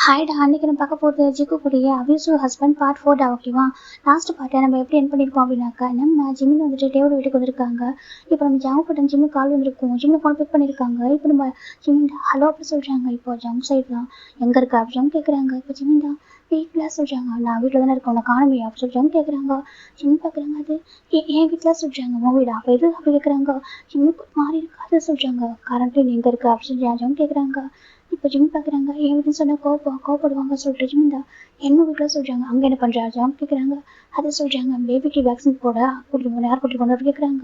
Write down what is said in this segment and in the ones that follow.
ஹாய்டா, அன்னைக்கு நம்ம பார்க்க போகிறது ஜிக்கு கூடிய அபியூசிவ் ஹஸ்பண்ட் பார்ட் 4 ஓகேவா. லாஸ்ட் பார்ட்டை நம்ம எப்படி என் பண்ணியிருப்போம் அப்படின்னாக்கா, நம்ம ஜிமின் வந்துட்டு டேவோட வீட்டுக்கு வந்திருக்காங்க. இப்போ நம்ம ஜாங்கப்பட்டன் ஜிம்மு கால் வந்திருக்கோம், ஜிம்மு ஃபோன் பிக் பண்ணியிருக்காங்க. இப்போ நம்ம ஜிமின்டா ஹலோ அப்படி சொல்கிறாங்க. இப்போ ஜங்க் சைடு தான் எங்கே இருக்கா அப்படி ஜங்க் கேட்குறாங்க. இப்போ ஜிமின்டா வீட்டில் சொல்கிறாங்க, நான் வீட்டில் தானே இருக்கேன், உன்னை காணுமே அப்படி சொல்லி ஜங்க் கேட்குறாங்க. ஜிம்மு பார்க்குறாங்க, அது என் வீட்டில் சொல்கிறாங்க, உன் வீடா அப்போ எது அப்படி கேட்குறாங்க. ஜிம்முக்கு மாறி இருக்காது சொல்கிறாங்க. கரண்ட்டு எங்கே இருக்கா அப்படி சொல்லி ஜங்க் கேட்குறாங்க. இப்போ ஜிம் பார்க்குறாங்க, என் வீட்டுன்னு சொன்னால் கோவப்படுவாங்க சொல்லிட்டு ஜிமின்டா என்ன வீட்டில் சொல்கிறாங்க. அங்கே என்ன பண்ணுறா ஜாம் கேட்குறாங்க. அதை சொல்கிறாங்க, பேபிக்கு வேக்சின் போட கூட்டிகிட்டு போன யார் கூட்டிகிட்டு போனது கேட்குறாங்க.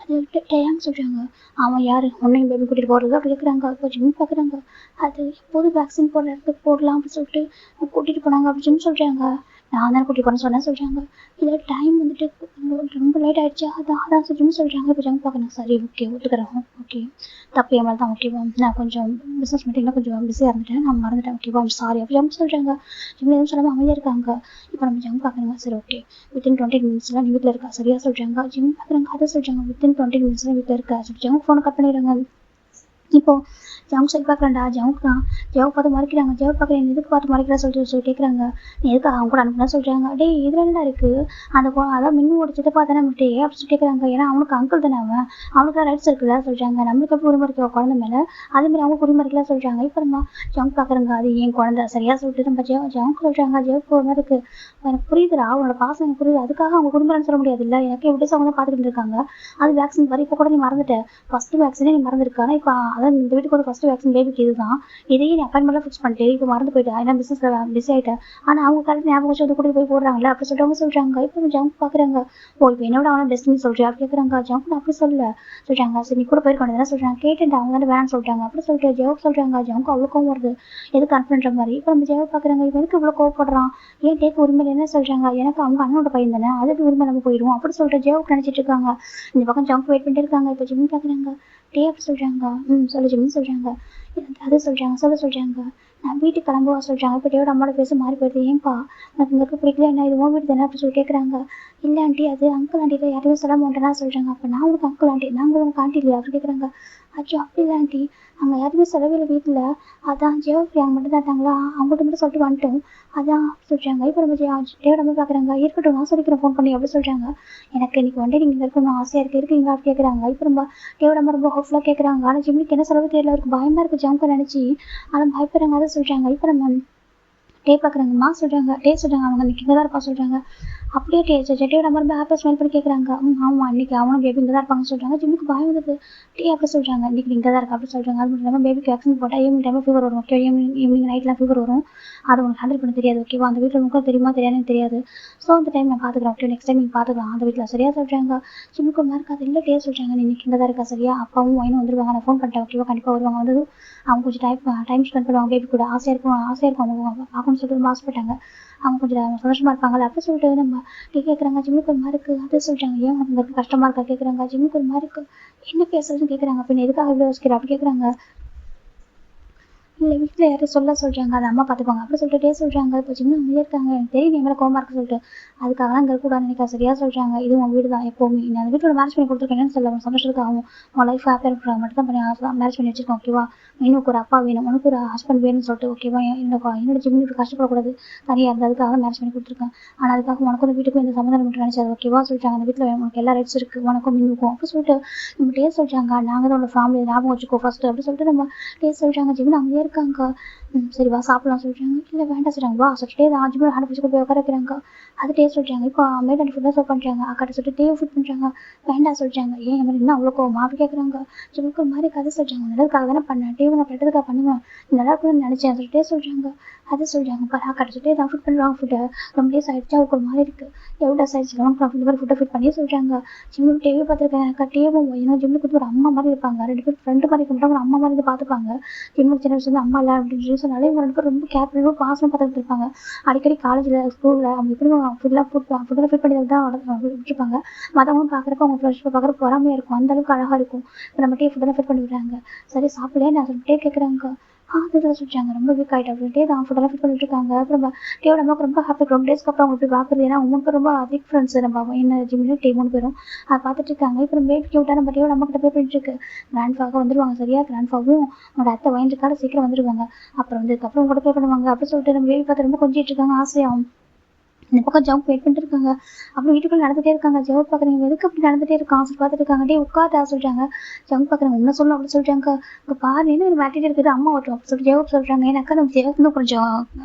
அதை விட்டு டேயான்னு சொல்கிறாங்க. அவன் யார் உன்னையும் பேபி கூட்டிகிட்டு போகிறது அப்படி கேட்குறாங்க. இப்போ ஜிம் பார்க்குறாங்க, அது எப்போது வேக்சின் போடுற இடத்துக்கு போடலாம் அப்படின்னு சொல்லிட்டு கூட்டிகிட்டு போனாங்க அப்படி ஜிம் சொல்கிறாங்க. நான் தானே கூட்டிகிட்டு போனேன்னு சொன்னேன் சொல்கிறாங்க. இல்லை டைம் வந்துட்டு ரொம்ப லேட் ஆகிடுச்சு, அதான் ஜிம் சொல்கிறாங்க. இப்போ ஜிம் பார்க்குறேன், சரி ஓகே ஒத்துக்கிறேன், ஓகே தப்பு என் மேலே தான், ஓகேவா நான் கொஞ்சம் பிஸ்னஸ் மீட்டிங்கில் கொஞ்சம் பிஸியாக இருந்துட்டேன், நான் மறந்துட்டேன், ஓகேவா சாரி அப்படி ஜம்ப் சொல்கிறாங்க. ஜிம் எதுவும் சொல்லாமல் அமைதியாக இருக்காங்க. இப்போ நம்ம ஜம்ப் பார்க்குறாங்க, சரி ஓகே வித்தின் 20 மினிட்ஸில் நீ வீட்டில் இருக்கா சரியாக சொல்கிறாங்க. ஜிம் பார்க்குறாங்க, அதை சொல்கிறாங்க வித்தின் 20 மினிட்ஸில் வீட்டில் இருக்கா சொல்லி ஜம்ப் ஃபோனை கட் பண்ணிடுறாங்க. இப்போது ஜவுக் சைட் பார்க்குறாண்டா, ஜவுக் தான் ஜவுக் பார்த்து மறைக்கிறாங்க. ஜவுக் பார்க்குறேன் எதுக்கு பார்த்து மறைக்கிறா சொல்லி கேட்குறாங்க. நீ எதுக்கு அவங்க கூட அனுப்புனா சொல்கிறாங்க. டே இதில் என்ன இருக்குது, அந்த அதான் மின்னோட சித்தப்பா தானே விட்டு அப்படி சொல்லி கேட்குறாங்க. ஏன்னா அவனுக்கு அங்கிள் தானே, அவனுக்கு ரைட்ஸ் இருக்குதா சொல்கிறாங்க. நம்மளுக்கு எப்படி உரிமை இருக்க குழந்தை மேலே, அதேமாதிரி அவங்க உரிமை இருக்கலாம் சொல்கிறாங்க. இப்போ நம்ம ஜவுக் பார்க்குறாங்க, அது ஏன் குழந்தை சரியாக சொல்லிட்டு நம்ம ஜவுக் சொல்கிறாங்க. ஜவுக் ஒரு மாதிரி இருக்குது, எனக்கு புரியுதுடா அவனோட பாசம் எனக்கு புரியுது, அதுக்காக அவங்க குடும்பம்னு சொல்ல முடியாது இல்லை, எனக்கு எப்படி அவங்க தான் பார்த்துக்கிட்டு இருக்காங்க. அது வேக்சின் வர இப்போ கூட நீ மறந்துட்டேன், ஃபஸ்ட்டு வேக்சினே நீ மறந்துருக்கானா. இப்போ அதான் இந்த வீட்டுக்கு ஒரு ஃபஸ்ட்டு வேக்சின் பேபிக்கு இதுதான், இதையே நீ அப்பாயின்மெண்ட்லாம் ஃபிக்ஸ் பண்ணிட்டு இப்போ மறந்து போயிட்டேன், ஏன்னா பிஸ்னஸில் பிஸி ஆகிட்டேன். ஆனால் அவங்க கரெக்ட் ஞாபகம் வச்சு வந்து கூட்டிகிட்டு போய் போடுறாங்களே அப்படி சொல்லிட்டு அவங்க சொல்கிறாங்க. இப்போ ஜங்க் பார்க்குறாங்க, ஓ இப்போ என்னோட அவனை டெஸ்டினி சொல்கிறேன் அப்படி கேட்குறாங்க. ஜங்க் அப்படி சொல்ல சொல்கிறாங்க, சரி நீ கூட போயிருக்க வேண்டியதான் சொல்கிறாங்க. கேட்டுட்டு அவங்க வந்து வேணான்னு சொல்லிட்டாங்க அப்படி சொல்லிட்டு ஜவக் சொல்கிறாங்க. ஜங்க் அவ்வளோ கோவம் வருது, எதுக்கு அனுப்புன்ற மாதிரி. இப்போ நம்ம ஜவக் பார்க்குறாங்க, இப்போ எதுக்கு இவ்வளோ கோவப்படுறான், ஏன் டேக் உரிமையில் என்ன சொல்கிறாங்க. எனக்கு அவங்க அண்ணனோட பையன் தானே, அதுக்கு உரிமை நம்ம போயிடுவோம் அப்படி சொல்லிட்டு ஜவக் நினச்சிட்டு இருக்காங்க. இந்த பக்கம் ஜங்க் வெயிட் பண்ணிட்டு இருக்காங்க. இப்போ ஜிம் பார்க்குறாங்க, டே அப்படி சொல்கிறாங்க. சொல்லு ஜிம்னு சொல்கிறாங்க. அது சொல்கிறாங்க, நான் வீட்டுக்கு கிளம்புவா சொல்கிறாங்க. இப்போ டேவோட அம்மாவோட பேச மாறி போயிடுது. ஏன்பா எனக்கு இங்கே இருக்க பிடிக்கல, என்ன இது உன் வீடு தானே அப்படி சொல்லி கேட்குறாங்க. இல்லை ஆண்டி, அது அங்கிள் ஆண்டியில் யாருமே சொல்ல மாட்டேன்னா சொல்கிறாங்க. அப்போ நான் உனக்கு அங்கிள் ஆண்டி, நாங்கள் உனக்கு ஆண்டி இல்லையா அப்படி கேட்குறாங்க. அச்சோ அப்படி இல்லை ஆண்டி, அங்கே யாருமே சொல்லவே இல்லை வீட்டில், அதான் ஜெயஃப்ரி அவங்க மட்டும் தான் இருந்தாங்களா, அவங்கள்ட்ட மட்டும் சொல்லிட்டு வந்துட்டோம், அதான் சொல்கிறாங்க. இப்போ நம்ம டேவோட அம்மா பார்க்குறாங்க, இருக்கட்டும் நான் சொல்லிக்கிறேன் ஃபோன் பண்ணி அப்படி சொல்கிறாங்க. எனக்கு இன்னைக்கு வந்து நீங்கள் இருக்கணும் ஆசையாக இருக்கீங்களா அப்படி கேட்குறாங்க. இப்போ நம்ம டேவோட அம்மா ரொம்ப ஹோப்ஃபுல்லாக கேட்குறாங்க. ஆனால் ஜிம்மிக்கு என்ன சொல்ல தெரியல, அவருக்கு பயமாக இருக்குது ஜம்க நினச்சி, ஆனால் பயப்படுறாங்க அதை சொல்கிறாங்க. இப்போ நம்ம டே பார்க்குறாங்கம்மா சொல்கிறாங்க. டே சொல்கிறாங்க, அவங்க இன்னைக்கு இங்கே தான் இருப்பா சொல்கிறாங்க. அப்படியே டேயோட அம்மா ரொம்ப ஹாப்பியாக ஸ்மெல் பண்ணி கேட்குறாங்க. ஆமாம் இன்னைக்கு அவனும் பேபி இங்கே தான் இருப்பாங்கன்னு சொல்கிறாங்க. ஜிம்முக்கு பயம் வந்தது. டே அப்படி சொல்கிறாங்க, இன்னைக்கு இங்கே தான் இருக்கா அப்படி சொல்கிறாங்க. அது மட்டும் இல்லாமல் பேபிக்கு வேக்சின் போட்டால் ஈவினிங் டைமில் ஃபீவர் வரும், ஓகே ஈவினிங் நைட்லாம் ஃபீவர் வரும், அது உங்களுக்கு ஹேண்டில் பண்ண தெரியாது, ஓகேவா அந்த வீட்டில் உங்களுக்கு தெரியுமா தெரியாதுன்னு தெரியாது, ஸோ அந்த டைம் நான் பார்த்துக்கிறேன், ஓகே நெக்ஸ்ட் டைம் நீங்கள் பார்த்துக்கலாம் அந்த வீட்டில் சரியாக சொல்கிறாங்க. ஜிம்முக்கு ஒரு மாதிரி இருக்காது. இல்லை டே சொல்கிறாங்க, நீ இன்னைக்கு இங்கே தான் இருக்கா சரியா, அப்பாவும் ஒயினும் வந்துருவாங்க, நான் ஃபோன் பண்ணிட்டேன் ஓகேவா கண்டிப்பாக வருவாங்க, வந்து அவங்க கொஞ்சம் டைம் ஸ்பெண்ட் பண்ணுவாங்க பேபி கூட, ஆசையாக இருக்கும் அவங்க பார்க்கணும்னு சொல்லிட்டு ரொம்ப ஆசைப்பட்டாங்க, அவங்க கொஞ்சம் சந்தோஷமாக இருப்பாங்கல்ல அப்படி சொல்லிட்டு நம்ம கேட்குறாங்க. ஜிம்முக்கு ஒரு மாதிரி இருக்குது அது சொல்கிறாங்க. ஏன் உனக்கு கஷ்டமாக இருக்கா கேட்குறாங்க. ஜிம்முக்கு ஒரு மாதிரி இருக்குது, என்ன பேசுறதுன்னு கேட்குறாங்க. பின்ன எதுக்காக இவ்வளோ யோசிக்கிற அப்படி கேட்குறாங்க. இல்லை வீட்டில் யாரையும் சொல்கிறாங்க, அதை அம்மா பார்த்துப்பாங்க அப்படி சொல்லிட்டு சொல்கிறாங்க. இப்போ சின்ன அமைதியாக இருக்காங்க, எனக்கு தெரியும் என் மேலே கோவமாக இருக்கு சொல்லிட்டு, அதுக்காக தான் இங்கே இருக்கக்கூடாது நினைக்கா சரியாக சொல்கிறாங்க. இது உன் வீடு தான் எப்போவுமே, நான் அந்த வீட்டோட மேரேஜ் பண்ணி கொடுத்துருக்கேன்னு சொல்ல உன் சந்தோஷத்துக்காகவும் உன் லைஃப் ஹாப்பியாக இருக்கிற மட்டும் தான் பண்ணி மேரேஜ் பண்ணி வச்சிருக்கோம், ஓகேவா எனக்கு ஒரு அப்பா வேணும், உனக்கு ஒரு ஹஸ்பண்ட் வேணும்னு சொல்லிட்டு, ஓகேவா என்னோட ஜிம்மி இப்படி கஷ்டப்படக்கூடாது தனியாக இருந்ததுக்காக மேரேஜ் பண்ணி கொடுத்துருக்கேன், ஆனால் அதுக்காக உனக்கு வந்து வீட்டுக்கும் இந்த சம்மந்தம் மட்டும் நினச்சது, ஓகேவா சொல்லிட்டாங்க. அந்த வீட்டில் உனக்கு எல்லா ரைட்ஸ் இருக்குது, உனக்கும் மின்னுக்கும் அப்படி சொல்லிட்டு நம்ம டே சொல்கிறாங்க. நாங்கள் தான் உன்னோட ஃபேமிலி ஞாபகம் வச்சுக்கோ ஃபஸ்ட்டு அப்படி சொல்லிட்டு நம்ம டே சொல்கிறாங்க. ஜிம்மி அமைதியாக இருக்காங்க. சரி வா சாப்பிட்லாம் சொல்கிறாங்க. இல்லை வேண்டாம் சொல்கிறாங்க, வா சொல்லிட்டு தான் ஜிம்மி ஹேண்ட் பிடிச்சி போய் உட்கார வைக்கிறாங்க. அது டே சொல்கிறாங்க. இப்போ மேட் அண்ட் ஃபுட்டாக சர்வ் பண்ணுறாங்க, அக்காட்ட சொல்லிட்டு டே ஃபுட் பண்ணுறாங்க. வேண்டாம் சொல்கிறாங்க. ஏன் என் மாதிரி இன்னும் அவ்வளோ கோவமா அப்படி கேட்குறாங்க. ஜிம்முக்கு ஒரு மாதிரி கதை சொல்கிறாங்க, நல்லதுக்காக தானே பண்ணேன், டே நான் கெட்டதுக்காக பண்ணுவேன், நல்லா இருக்குன்னு நினச்சேன் சொல்லிட்டே சொல்கிறாங்க. அது சொல்கிறாங்க, பாரு அக்காட்ட சொல்லிட்டு தான் ஃபுட் பண்ணுறாங்க. ஃபுட்டை ரொம்ப டேஸ் ஆகிடுச்சு, அவருக்கு ஒரு மாதிரி இருக்குது, எவ்வளோ டேஸ் ஆகிடுச்சு இந்த மாதிரி ஃபுட்டை ஃபிட் பண்ணி சொல்கிறாங்க. ஜிம்மு டிவி பார்த்துருக்கேன், அக்கா டேவும் ஏன்னா ஜிம்முக்கு வந்து ஒரு அம்மா மாதிரி இருப்பாங்க, ரெண்டு பேரும் ஃப்ரெண்டு மாதிரி இருக்க மாட்டாங்க, ஒரு அம்மா மாதிரி பார்த்துப்பாங்க. ஜிம்முக்கு சின்ன வயசுல அம்மா இல்லை அப்படின்னு சொன்னாலே இவங்க ரெண்டு பேரும் ரொம்ப கேர் பண்ணி பாசமாக பார்த்துட்டு இருப்பாங்க. அடிக்கடி காலேஜில் ஸ்கூலில் அவங்க எப்படி ஃபுட்டெல்லாம் ஃபிட் பண்ணி தான் விட்டுருப்பாங்க. மற்றவங்களும் பார்க்குறப்ப அவங்க ஃப்ரெஷ் பார்க்குறப்ப பொறாமையாக இருக்கும், அந்தளவுக்கு அழகாக இருக்கும். இப்போ நம்ம டே ஃபுட்டெல்லாம் ஃபிட் பண்ணி விடுறாங்க. சரி சாப்பிடலே நான் சொல்லிட்டே கேட்குறாங்க. அதுதான் சொல்லிட்டாங்க ரொம்ப வீக் ஆகிட்டு அப்படின்ட்டு தான் ஃபுட்டெல்லாம் ஃபிட் பண்ணிட்டு இருக்காங்க. அப்புறம் டேவோட அம்மாவுக்கு ரொம்ப ஹாப்பி. ரொம்ப டேஸ்க்கு அப்புறம் அவங்க போய் பார்க்குறது. ஏன்னா அவங்களுக்கு ரொம்ப அதிக ஃப்ரெண்ட்ஸ் நம்ம என்ன ஜிம்மினு டே 3 பேரும் அதை பார்த்துட்டு இருக்காங்க. இப்போ பேபி கியூட்டாக நம்ம டேவோட அம்மா கிட்ட போய் பண்ணிட்டு இருக்கு. கிராண்ட்ஃபாக வந்துருவாங்க. சரியா கிராண்ட்ஃபாவும் உங்களோட அத்தை வயந்துக்கால சீக்கிரம் வந்துருவாங்க. அப்புறம் அதுக்கப்புறம் கூட பே பண்ணுவாங்க அப்படின்னு சொல்லிட்டு நம்ம பேபி பார்த்து ரொம்ப கொஞ்சிட்டு இருக்காங்க ஆசையாகும். இந்த பக்கம் ஜவுக் வெயிட் பண்ணிட்டு இருக்காங்க. அப்புறம் வீட்டுக்குள்ள நடந்துட்டே இருக்காங்க. ஜவுக் பாக்குறீங்க எதுக்கு அப்படி நடந்துட்டே இருக்கான் சொல்லி பார்த்துட்டு இருக்காங்க. டே உட்காட்டா சொல்றாங்க. ஜவுக் பாக்குறாங்க என்ன சொல்லணும் அப்படின்னு சொல்றாங்க. இங்க பாரு என்ன மாட்டிட்டு இருக்குது அம்மா ஓட்டும் அப்படின்னு சொல்லி ஜவுக் சொல்றாங்க. ஏன்னாக்கா நம்ம ஜவுக் இன்னும் கொஞ்சம்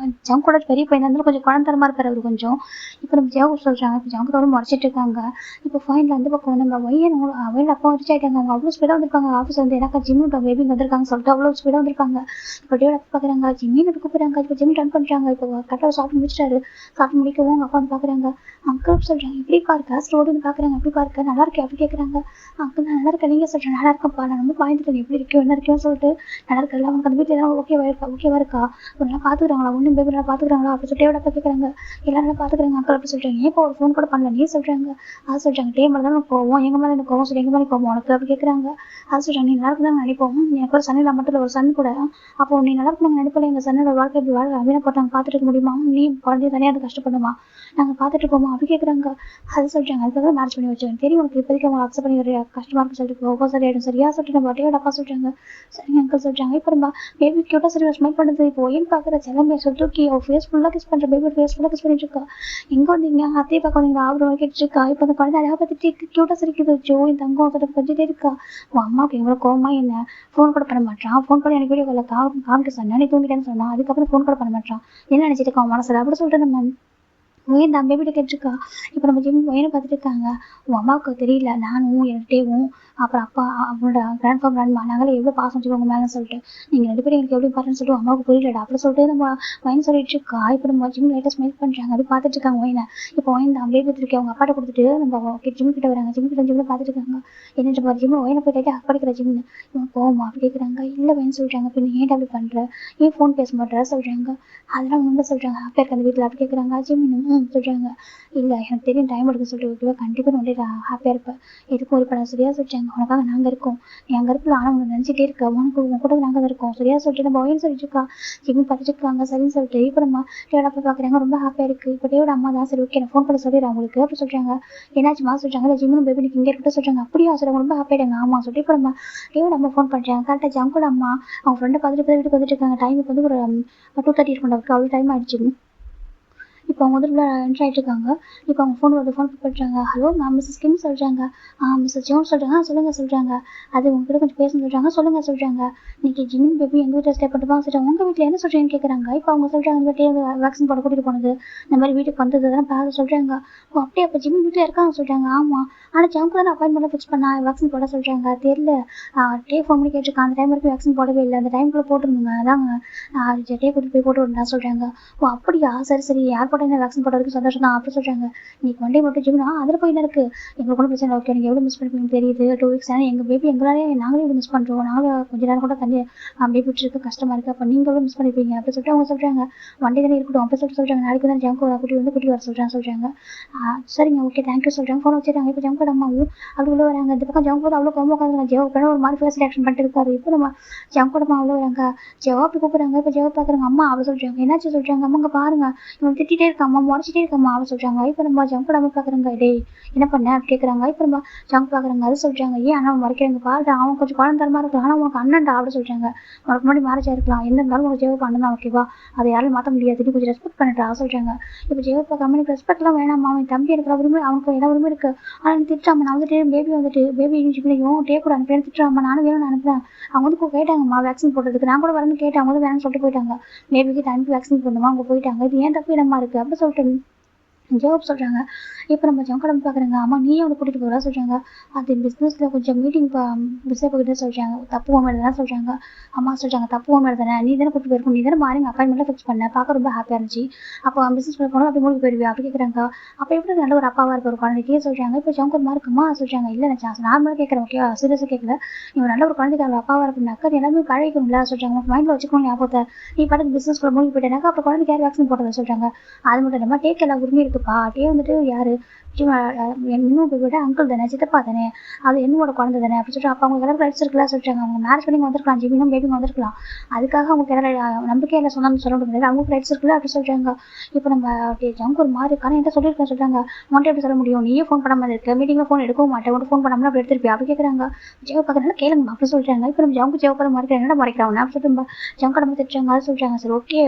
ஜவுக் கூட பெரிய பையன் இருந்தாலும் கொஞ்சம் குழந்தரமா இருப்பாரு அவரு கொஞ்சம். இப்போ நம்ம ஜவுக் சொல்றாங்க. இப்போ ஜவுக் தவிர முறைச்சிட்டு இருக்காங்க. இப்போ ஃபைன்ல அந்த பக்கம் நம்ம வயன் அவன் அப்பா ரிச் ஆயிட்டாங்க. அவங்க அவ்வளவு ஸ்பீடா வந்திருக்காங்க ஆஃபீஸ் வந்து. எனக்கா ஜிம்மு பேபி வந்திருக்காங்க சொல்லிட்டு அவ்வளவு ஸ்பீடா வந்திருக்காங்க. இப்போ டேவோட அப்பா பாக்குறாங்க ஜிம்மின்னு கூப்பிடுறாங்க. இப்போ ஜிம் ரன் பண்றாங்க. இப்போ கரெக்டாக சாப்பிட்டு முடிச்சிட்டாரு. சாப்பிட்டு முடிக்கவும் அவங்க அப்பா வந்து பாக்குறாங்க. அங்கிள் சொல்றாங்க எப்படி பார்க்க ரோடு பாக்குறாங்க. எப்படி பார்க்க நல்லா இருக்கு அப்படி கேட்குறாங்க. அங்கிள் நான் நல்லா இருக்கேன் நீங்க சொல்றேன் நல்லா இருக்கேன்ப்பா நான் ரொம்ப பயந்துட்டேன் எப்படி இருக்கோ என்ன இருக்கேன்னு சொல்லிட்டு நல்லா இருக்கல அவங்க அந்த வீட்டுல எல்லாம் ஓகேவா இருக்கா நல்லா பாத்துக்கிறாங்களா ஒன்னும் பேபி நல்லா பாத்துக்கிறாங்களா அப்படி சொல்லிட்டு எவ்வளோ கேட்குறாங்க. எல்லாரும் நல்லா பாத்துக்கிறாங்க அங்கிள் அப்படி சொல்றாங்க. ஏன் இப்போ ஒரு ஃபோன் கூட பண்ணல நீ சொல்றாங்க. அது சொல்றாங்க டே மேலே தான் போவோம் எங்க மேலே எனக்கு கோவம் சொல்லி எங்க மேலே கோவம் உனக்கு அப்படி கேட்குறாங்க. அது சொல்றாங்க நீ நல்லா இருக்குதான் நினைப்போம் எனக்கு ஒரு சன்னில் மட்டும் ஒரு சன் கூட அப்போ நீ நல்லா இருக்கணும் நினைப்பல எங்க சன்னோட வாழ்க்கை எப்படி வாழ்க்கை அப்படின்னா போட்டாங்க பார்த்துட்டு இருக்க முடியுமா நீ குழந்தைய தனியாக கஷ்டப்படுமா நாங்கள் பார்த்துட்டு இருக்கோமா அப்படி கேட்குறாங்க. அது சொல்றாங்க அதுக்காக மேரேஜ் பண்ணி வச்சேன் தெரியும் உனக்கு இப்போதைக்கு அவங்க அக்செப்ட் பண்ணி வர கஷ்டமா இருக்கு சொல்லிட்டு ஒவ்வொரு சரி ஆயிடும் சரியா சொல்லிட்டு நம்ம டேவோட அப்பா சொல்றாங்க. சரிங்க அங்கிள் சொல்றாங்க. இப்போ நம்ம பேபி கியூட்டா சரி ஸ்மைல் பண்ணுறது இப்போ ஏன் பார்க்குற சிலமே சொல்லி தூக்கி ஃபேஸ் ஃபுல்லாக கிஸ் பண்ணுற பேபி ஃபேஸ் ஃபுல்லாக கிஸ் பண்ணிட்டு இருக்கா. எங்கே வந்தீங்க அத்தையை பார்க்க வந்தீங்க ஆபரம் கேட்டு இருக்கா. இப்போ அந்த குழந்தை அழகா பார்த்துட்டு கியூட்டா சிரிக்குது ஜோ என் தங்கம் சொல்லிட்டு கொஞ்சிட்டே இருக்கா. உன் அம்மாவுக்கு எவ்வளோ கோவமா என்ன ஃபோன் கூட பண்ண மாட்டான். ஃபோன் கூட எனக்கு வீடியோ காலில் காமிக்க சொன்னா நீ தூங்கிட்டேன்னு சொன்னா அதுக்கப்புறம் ஃபோன் கூட பண்ண மாட்டான் என்ன நினைச்சிட்டு இருக்கா மனசில் அப்படி சொல்லிட்டு நம்ம ஒயன் தான் பேபிட்ட கேட்டிருக்கா. இப்போ நம்ம ஜிம் ஒயனை பார்த்துட்டு இருக்காங்க. உன் அம்மாவுக்கு தெரியல நானும் என்கிட்டேவும் அப்புறம் அப்பா அவனோட கிராண்ட்ஃபா கிராண்ட்மா நாங்களே எவ்வளோ பாசம் வச்சுக்கோங்க உங்க மேலே சொல்லிட்டு நீங்கள் 2 பேரும் எனக்கு எவ்வளோ பாருன்னு சொல்லிட்டு அம்மாவுக்கு புரியலடா அப்படி சொல்லிட்டு நம்ம ஒயின் சொல்லிட்டு இருக்கா. இப்போ நம்ம ஜிம் லைட்டாக ஸ்மைல் பண்ணுறாங்க அப்படி பார்த்துட்டு இருக்காங்க ஒயினை. இப்போ ஒயின் தான் பேபி இருக்கேன் அவங்க அப்பாட்ட கொடுத்துட்டு நம்ம ஜிம் கிட்ட வராங்க. ஜிம் கிட்ட ஜிம்மில் பார்த்துட்டு இருக்காங்க. என்ன ஜிம் ஒயினை போயிட்டு படிக்கிற ஜிம்னு இவங்க போவோமா அப்படி கேட்குறாங்க. இல்லை ஒயின் சொல்கிறாங்க பின் ஏன் அப்படி பண்ணுற ஏன் ஃபோன் பேச மாட்டேற சொல்கிறாங்க. அதெல்லாம் ஒன்று சொல்கிறாங்க ஹாப்பியாக இருக்கு அந்த வீட்டில் அப்படி கேட்குறாங்க. ஜிம் சொல்றாங்க. இல்ல எனக்கு தெரியும் டைம் எடுக்க சொல்லிட்டு ஓகேவா கண்டிப்பா நான் ஹாப்பியா இருப்பேன் எதுக்கும் ஒரு படம் சரியா சொல்லிட்டாங்க உனக்காக நாங்க இருக்கோம் நீ அங்க இருக்கல ஆனா உனக்கு நினைச்சிட்டே இருக்க உனக்கு உங்க கூட நாங்க தான் இருக்கோம் சரியா சொல்லிட்டு நம்ம ஒயின் சொல்லிட்டு இருக்கா. ஜிம் பார்த்துட்டு இருக்காங்க சரின்னு சொல்லிட்டு இப்போ நம்ம டேவோட அப்பா பாக்குறாங்க ரொம்ப ஹாப்பியா இருக்கு. இப்போ டேவோட அம்மா தான் சரி ஓகே நான் ஃபோன் பண்ண சொல்லிடுறேன் உங்களுக்கு அப்படி சொல்றாங்க. என்னாச்சுமா சொல்றாங்க இல்லை ஜிம்னு பேபி நீங்க இங்கே இருக்கட்டும் சொல்றாங்க. அப்படியா சொல்றாங்க ரொம்ப ஹாப்பியாயிட்டாங்க. ஆமா சொல்லிட்டு இப்போ நம்ம டேவோட அம்மா ஃபோன் பண்றாங்க. கரெக்டா ஜங்கோட அம்மா அவங்க ஃப்ரெண்டை பார்த்துட்டு வீட்டுக்கு வந்துட்டு இருக்காங்க. டைமுக்கு வந்து ஒரு 2:30 இருக்கும் அவ்வளோ டைம் ஆயிடுச்சு. இப்போ அவங்க வந்து என்ட்ரு ஆகிட்டு இருக்காங்க. இப்போ அவங்க ஃபோன் பிக் பண்ணுறாங்க. ஹலோ மேம் மிஸ்ஸஸ் கிம் சொல்கிறாங்க. மிஸ்ஸஸ் ஜோன் சொல்கிறாங்க. சொல்லுங்கள் சொல்கிறாங்க. அது உங்ககிட்ட கொஞ்சம் பேசணும்னு சொல்கிறாங்க. சொல்லுங்கள் சொல்கிறாங்க. இன்னைக்கு ஜிமின் பேபி எங்கள் வீட்டில் ஸ்டே பண்ணிட்டு சொல்லிட்டு உங்கள் வீட்டில் என்ன சொல்கிறீங்கன்னு கேட்குறாங்க. இப்போ அவங்க சொல்கிறாங்க இந்த வீட்டில் வேக்சின் போட கூட்டிகிட்டு போனது இந்த மாதிரி வீட்டுக்கு வந்தது அதெல்லாம் பார்க்க சொல்கிறாங்க. ஓ அப்படியே அப்போ ஜிமின் வீட்டில் இருக்காங்க சொல்கிறாங்க. ஆமாம் ஆனால் ஜவுக்கு தான் அப்பாயின்மெண்ட்டில் ஃபிக்ஸ் பண்ணா வேக்சின் போட சொல்கிறாங்க. தெரியல டே ஃபோன் பண்ணி கேட்டிருக்கான். அந்த டைம் வரைக்கும் வேக்சின் போடவே இல்லை. அந்த டைமுக்குள்ளே போட்டுருந்துங்க அதாங்க டே கூட்டிட்டு போய் போட்டு விடலாம் சொல்கிறாங்க. ஓ அப்படியா சரி சரி யார் போட்ட என்ன வேக்சின் போட வரைக்கும் சந்தோஷம் தான் அப்படி சொல்கிறாங்க. இன்னைக்கு வண்டி மட்டும் ஜிம்னா அதில் போய் என்ன இருக்குது எங்களுக்கு ஒன்றும் பிரச்சனை ஓகே நீங்கள் எவ்வளோ மிஸ் பண்ணிப்பீங்க தெரியுது 2 வீக்ஸ் ஆனால் எங்கள் பேபி எங்களாலே நாங்களே எவ்வளோ மிஸ் பண்ணுறோம் நாங்களே கொஞ்ச நேரம் கூட தண்ணி பேபி விட்டுருக்கு கஷ்டமாக இருக்குது அப்போ நீங்கள் எவ்வளோ மிஸ் பண்ணிப்பீங்க அப்படி சொல்லிட்டு அவங்க சொல்கிறாங்க. வண்டி தானே இருக்கட்டும் அப்படி சொல்கிறாங்க. நாளைக்கு தான் ஜம்கோ கூட்டி வர சொல்கிறாங்க. சரிங்க ஓகே தேங்க்யூ சொல்கிறாங்க. ஃபோன் வச்சுருக்காங்க. இப்போ ஜம்கோட அம்மாவும் அப்படி உள்ள வராங்க. இந்த பக்கம் ஜம்கோ அவ்வளோ கோவம் உட்காந்துருங்க. ஜெவா உட்காந்து ஒரு மாதிரி ஃபேஸ் ரியாக்ஷன் பண்ணிட்டு இருக்காரு. இப்போ நம்ம ஜம்கோட அம்மா அவ்வளோ வராங்க. ஜெவா அப்படி கூப்பிட்றாங்க. இப்போ ஜெவா பார்க்குறாங்க. அம்மா அப்படி சொல்கிறாங்க. என்னாச்சு சொல்கிறாங்க. அம்மா அங்கே பாருங்க இவன் திட்டிகிட்டே இருக்காம்மா முறைச்சிட்டே இருக்காம்மா அவ சொல்கிறாங்க. இப்போ நம்ம ஜம்ப் பண்ணாமல் பார்க்குறாங்க. டேய் என்ன பண்ண அப்படி கேட்குறாங்க. இப்போ நம்ம ஜம்ப் பார்க்குறாங்க. அது சொல்கிறாங்க. ஏன் ஆனால் மறைக்கிறாங்க பாரு அவன் கொஞ்சம் குழந்தரமாக இருக்கலாம் ஆனால் உனக்கு அண்ணன்டா அப்படி சொல்கிறாங்க. உனக்கு முன்னாடி மேரேஜ் ஆயிருக்கலாம் என்ன இருந்தாலும் உனக்கு ஜெவா அண்ணன் தான் ஓகேவா அதை யாரும் மாற்ற முடியாது நீ கொஞ்சம் ரெஸ்பெக்ட் பண்ணிட்டா சொல்கிறாங்க. இப்போ ஜெவா கம்பெனிக்கு ரெஸ்பெக்ட்லாம் வேணாமா அவன் தம்பி இருக்கிற உரிமை அவனுக்கு என்ன உரிமை இருக்குது ஆனால் நீ திட்டாமா நான் வந்துட்டு பேபி ஜிம்லையும் டே கூட அனுப்புறேன் திட்டாமா நானும் வேணும்னு அனுப்புறேன். அவங்க வந்து கேட்டாங்கம்மா வேக்சின் போடுறதுக்கு நான் கூட வரேன்னு கேட்டேன். அவங்க வந்து வேணும்னு சொல்லிட்டு போயிட்டாங்க. பேபிக்கு டைமுக்கு வேக்சின் போடணுமா அவங்க போயிட்டாங்க. இது ஏன் தப்பு இடமா இருக்குது அப்படி சொல்லிட்டு ஜவாப் சொல்கிறாங்க. இப்போ நம்ம ஜங்கடம் பார்க்குறாங்க. அம்மா நீயே வந்து கூட்டிகிட்டு போகிறா சொல்கிறாங்க. அது பிஸ்னஸில் கொஞ்சம் மீட்டிங் பிஸியாக போய்கிட்டு சொல்கிறாங்க. தப்பு உன் மேலே தான் சொல்கிறாங்க. அம்மா சொல்கிறாங்க தப்பு உன் மேலே தானே நீ தானே கூட்டிட்டு போயிருக்கும் நீ தானே மாறிங்க அப்பாயின்மெண்ட்டில் ஃபிக்ஸ் பண்ண பார்க்க ரொம்ப ஹாப்பியாக இருந்துச்சு. அப்போ பிஸ்னஸ் போனோம் அப்படி மூடி போயிடுவியா அப்படி கேட்குறாங்க. அப்போ எப்படி நல்ல ஒரு அப்பாவாக இருக்க ஒரு குழந்தைக்கே சொல்கிறாங்க. இப்போ ஜங்கர் இருக்குமா சொல்கிறாங்க. இல்லை நான் நார்மலாக கேட்குறேன் ஓகே சீரியஸாக கேட்கல இவன் நல்ல ஒரு குழந்தைக்கு அவர் அப்பாவாக இருக்குனாக்கா எல்லாமே பழகிக்கணும்ல சொல்கிறாங்க. உனக்கு மைண்டில் வச்சுக்கணும் ஞாபகத்தை நீ பாட்டுக்கு பிஸ்னஸ்க்குள்ள மூடி போயிட்டேனாக்கா அப்புறம் குழந்தைக்கு யார் வேக்சின் போட்டதை சொல்கிறாங்க. அது மட்டும் இல்லாமல் டேக் எல்லா உரிமை இருக்குது இருக்குப்பா. டே வந்துட்டு யாரு இன்னும் விட அங்கிள் தானே, சித்தப்பா தானே, அது என்னோட குழந்தை தானே அப்படின்னு சொல்லிட்டு அப்போ அவங்க எல்லாரும் ரைட்ஸ் இருக்கலாம் சொல்லிட்டாங்க. அவங்க மேரேஜ் பண்ணி வந்திருக்கலாம், ஜிமினும் பேபியும் வந்திருக்கலாம். அதுக்காக அவங்க எல்லாரும் நம்பிக்கை இல்லை சொன்னாலும் சொல்ல முடியாது, அவங்களுக்கு ரைட்ஸ் இருக்குல்ல அப்படின்னு சொல்றாங்க. இப்போ நம்ம ஜங்கு ஒரு மாதிரி இருக்கானே என்கிட்ட சொல்லியிருக்கேன் சொல்றாங்க. உன்ட்ட எப்படி சொல்ல முடியும், நீயே ஃபோன் பண்ண மாதிரி இருக்கு, மீட்டிங்ல ஃபோன் எடுக்கவும் மாட்டேன், உன்ட்டு ஃபோன் பண்ணாமல் அப்படி எடுத்துருப்பியா அப்படி கேட்குறாங்க. ஜெவ பார்க்கறதுனால கேளுங்க அப்படி சொல்றாங்க. இப்போ நம்ம ஜங்கு ஜெவ பார்த்து மறைக்கிறேன், என்னடா மறைக்கிறான் அப்படின்னு சொல்லிட்டு நம்ம ஜங்க நம்ம திட்டுறாங்க. அது சொல்றாங்க சரி ஓகே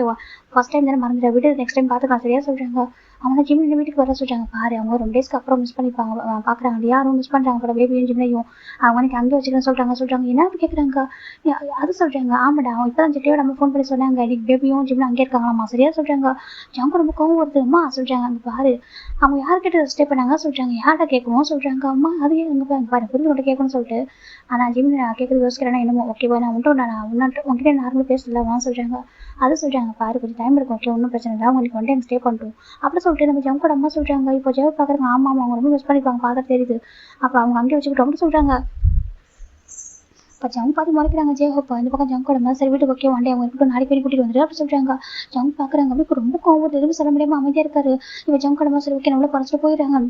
ஃபர்ஸ்ட் டைம் தானே மறந்துட விடு, நெக்ஸ்ட் டைம் பார்த்துக்கலாம் சரியா சொல்றாங்க. அவனை ஜிம்மில் வீட்டுக்கு வர சொல்றாங்க. பாரு அவங்க ஒரு 2 டேஸ்க்கு அப்புறம் மிஸ் பண்ணிப்பாங்க பார்க்குறாங்க, யாரும் மிஸ் பண்ணுறாங்க கூட பேபியும் ஜிம்லையும் அவங்க அன்னைக்கு அங்கே வச்சுக்கிறேன்னு சொல்றாங்க. என்ன அப்படி கேட்குறாங்க. அது சொல்றாங்க ஆமாடா அவன் இப்போ தான் ஜெட்டியோட நம்ம ஃபோன் பண்ணி சொன்னாங்க, இன்னைக்கு பேபியும் ஜிம்ல அங்கே இருக்காங்களாமா சரியா சொல்றாங்க. ஜங்க ரொம்ப கோவம் வருதுமா சொல்றாங்க. அங்கே பாரு அவங்க யார்கிட்ட ஸ்டே பண்ணாங்க சொல்றாங்க, யார்கிட்ட கேட்கணும் சொல்றாங்க. அம்மா அது அங்கே பாரு புரிஞ்சு கேட்கணும்னு சொல்லிட்டு ஆனால் ஜிம்ல நான் கேட்குறது யோசிக்கிறேன்னா என்னமோ ஓகேவா நான் உன்கிட்ட நார்மலாக பேசலாமா சொல்றாங்க. அது சொல்றாங்க பாரு கொஞ்சம் டைம் இருக்கும், ஓகே ஒன்றும் பிரச்சனை இல்லை, உங்களுக்கு 1 டைம் ஸ்டே பண்ணிட்டோம் அப்படி சொல்லிட்டு நம்ம ஜங்கோட அம்மா சொல்றாங்க. இப்போ ஜெவ பார்க்குறாங்க. ஆமா அவங்க ரொம்ப மிஸ் பண்ணிப்பாங்க பார்த்தா தெரியுது, அப்போ அவங்க அங்கே வச்சுக்கிட்டோம் அப்படி சொல்றாங்க. இப்போ ஜங்க் பார்த்து முறைக்கிறாங்க ஜெயஹோப்பா. இந்த பக்கம் ஜங்கோட அம்மா சரி வீட்டுக்கு ஓகே ஒன் டே அவங்க இருக்கட்டும் நாளைக்கு போய் கூட்டிட்டு வந்துட்டு அப்படி சொல்றாங்க. ஜங்க் பார்க்குறாங்க. அப்படி ரொம்ப கோவம் எதுவும் சொல்ல முடியாம அமைதியா இருக்காரு. இப்போ ஜங்கோட அம்மா சரி ஓகே நம்மள பறிச்சுட்டு போயிடுறாங்க.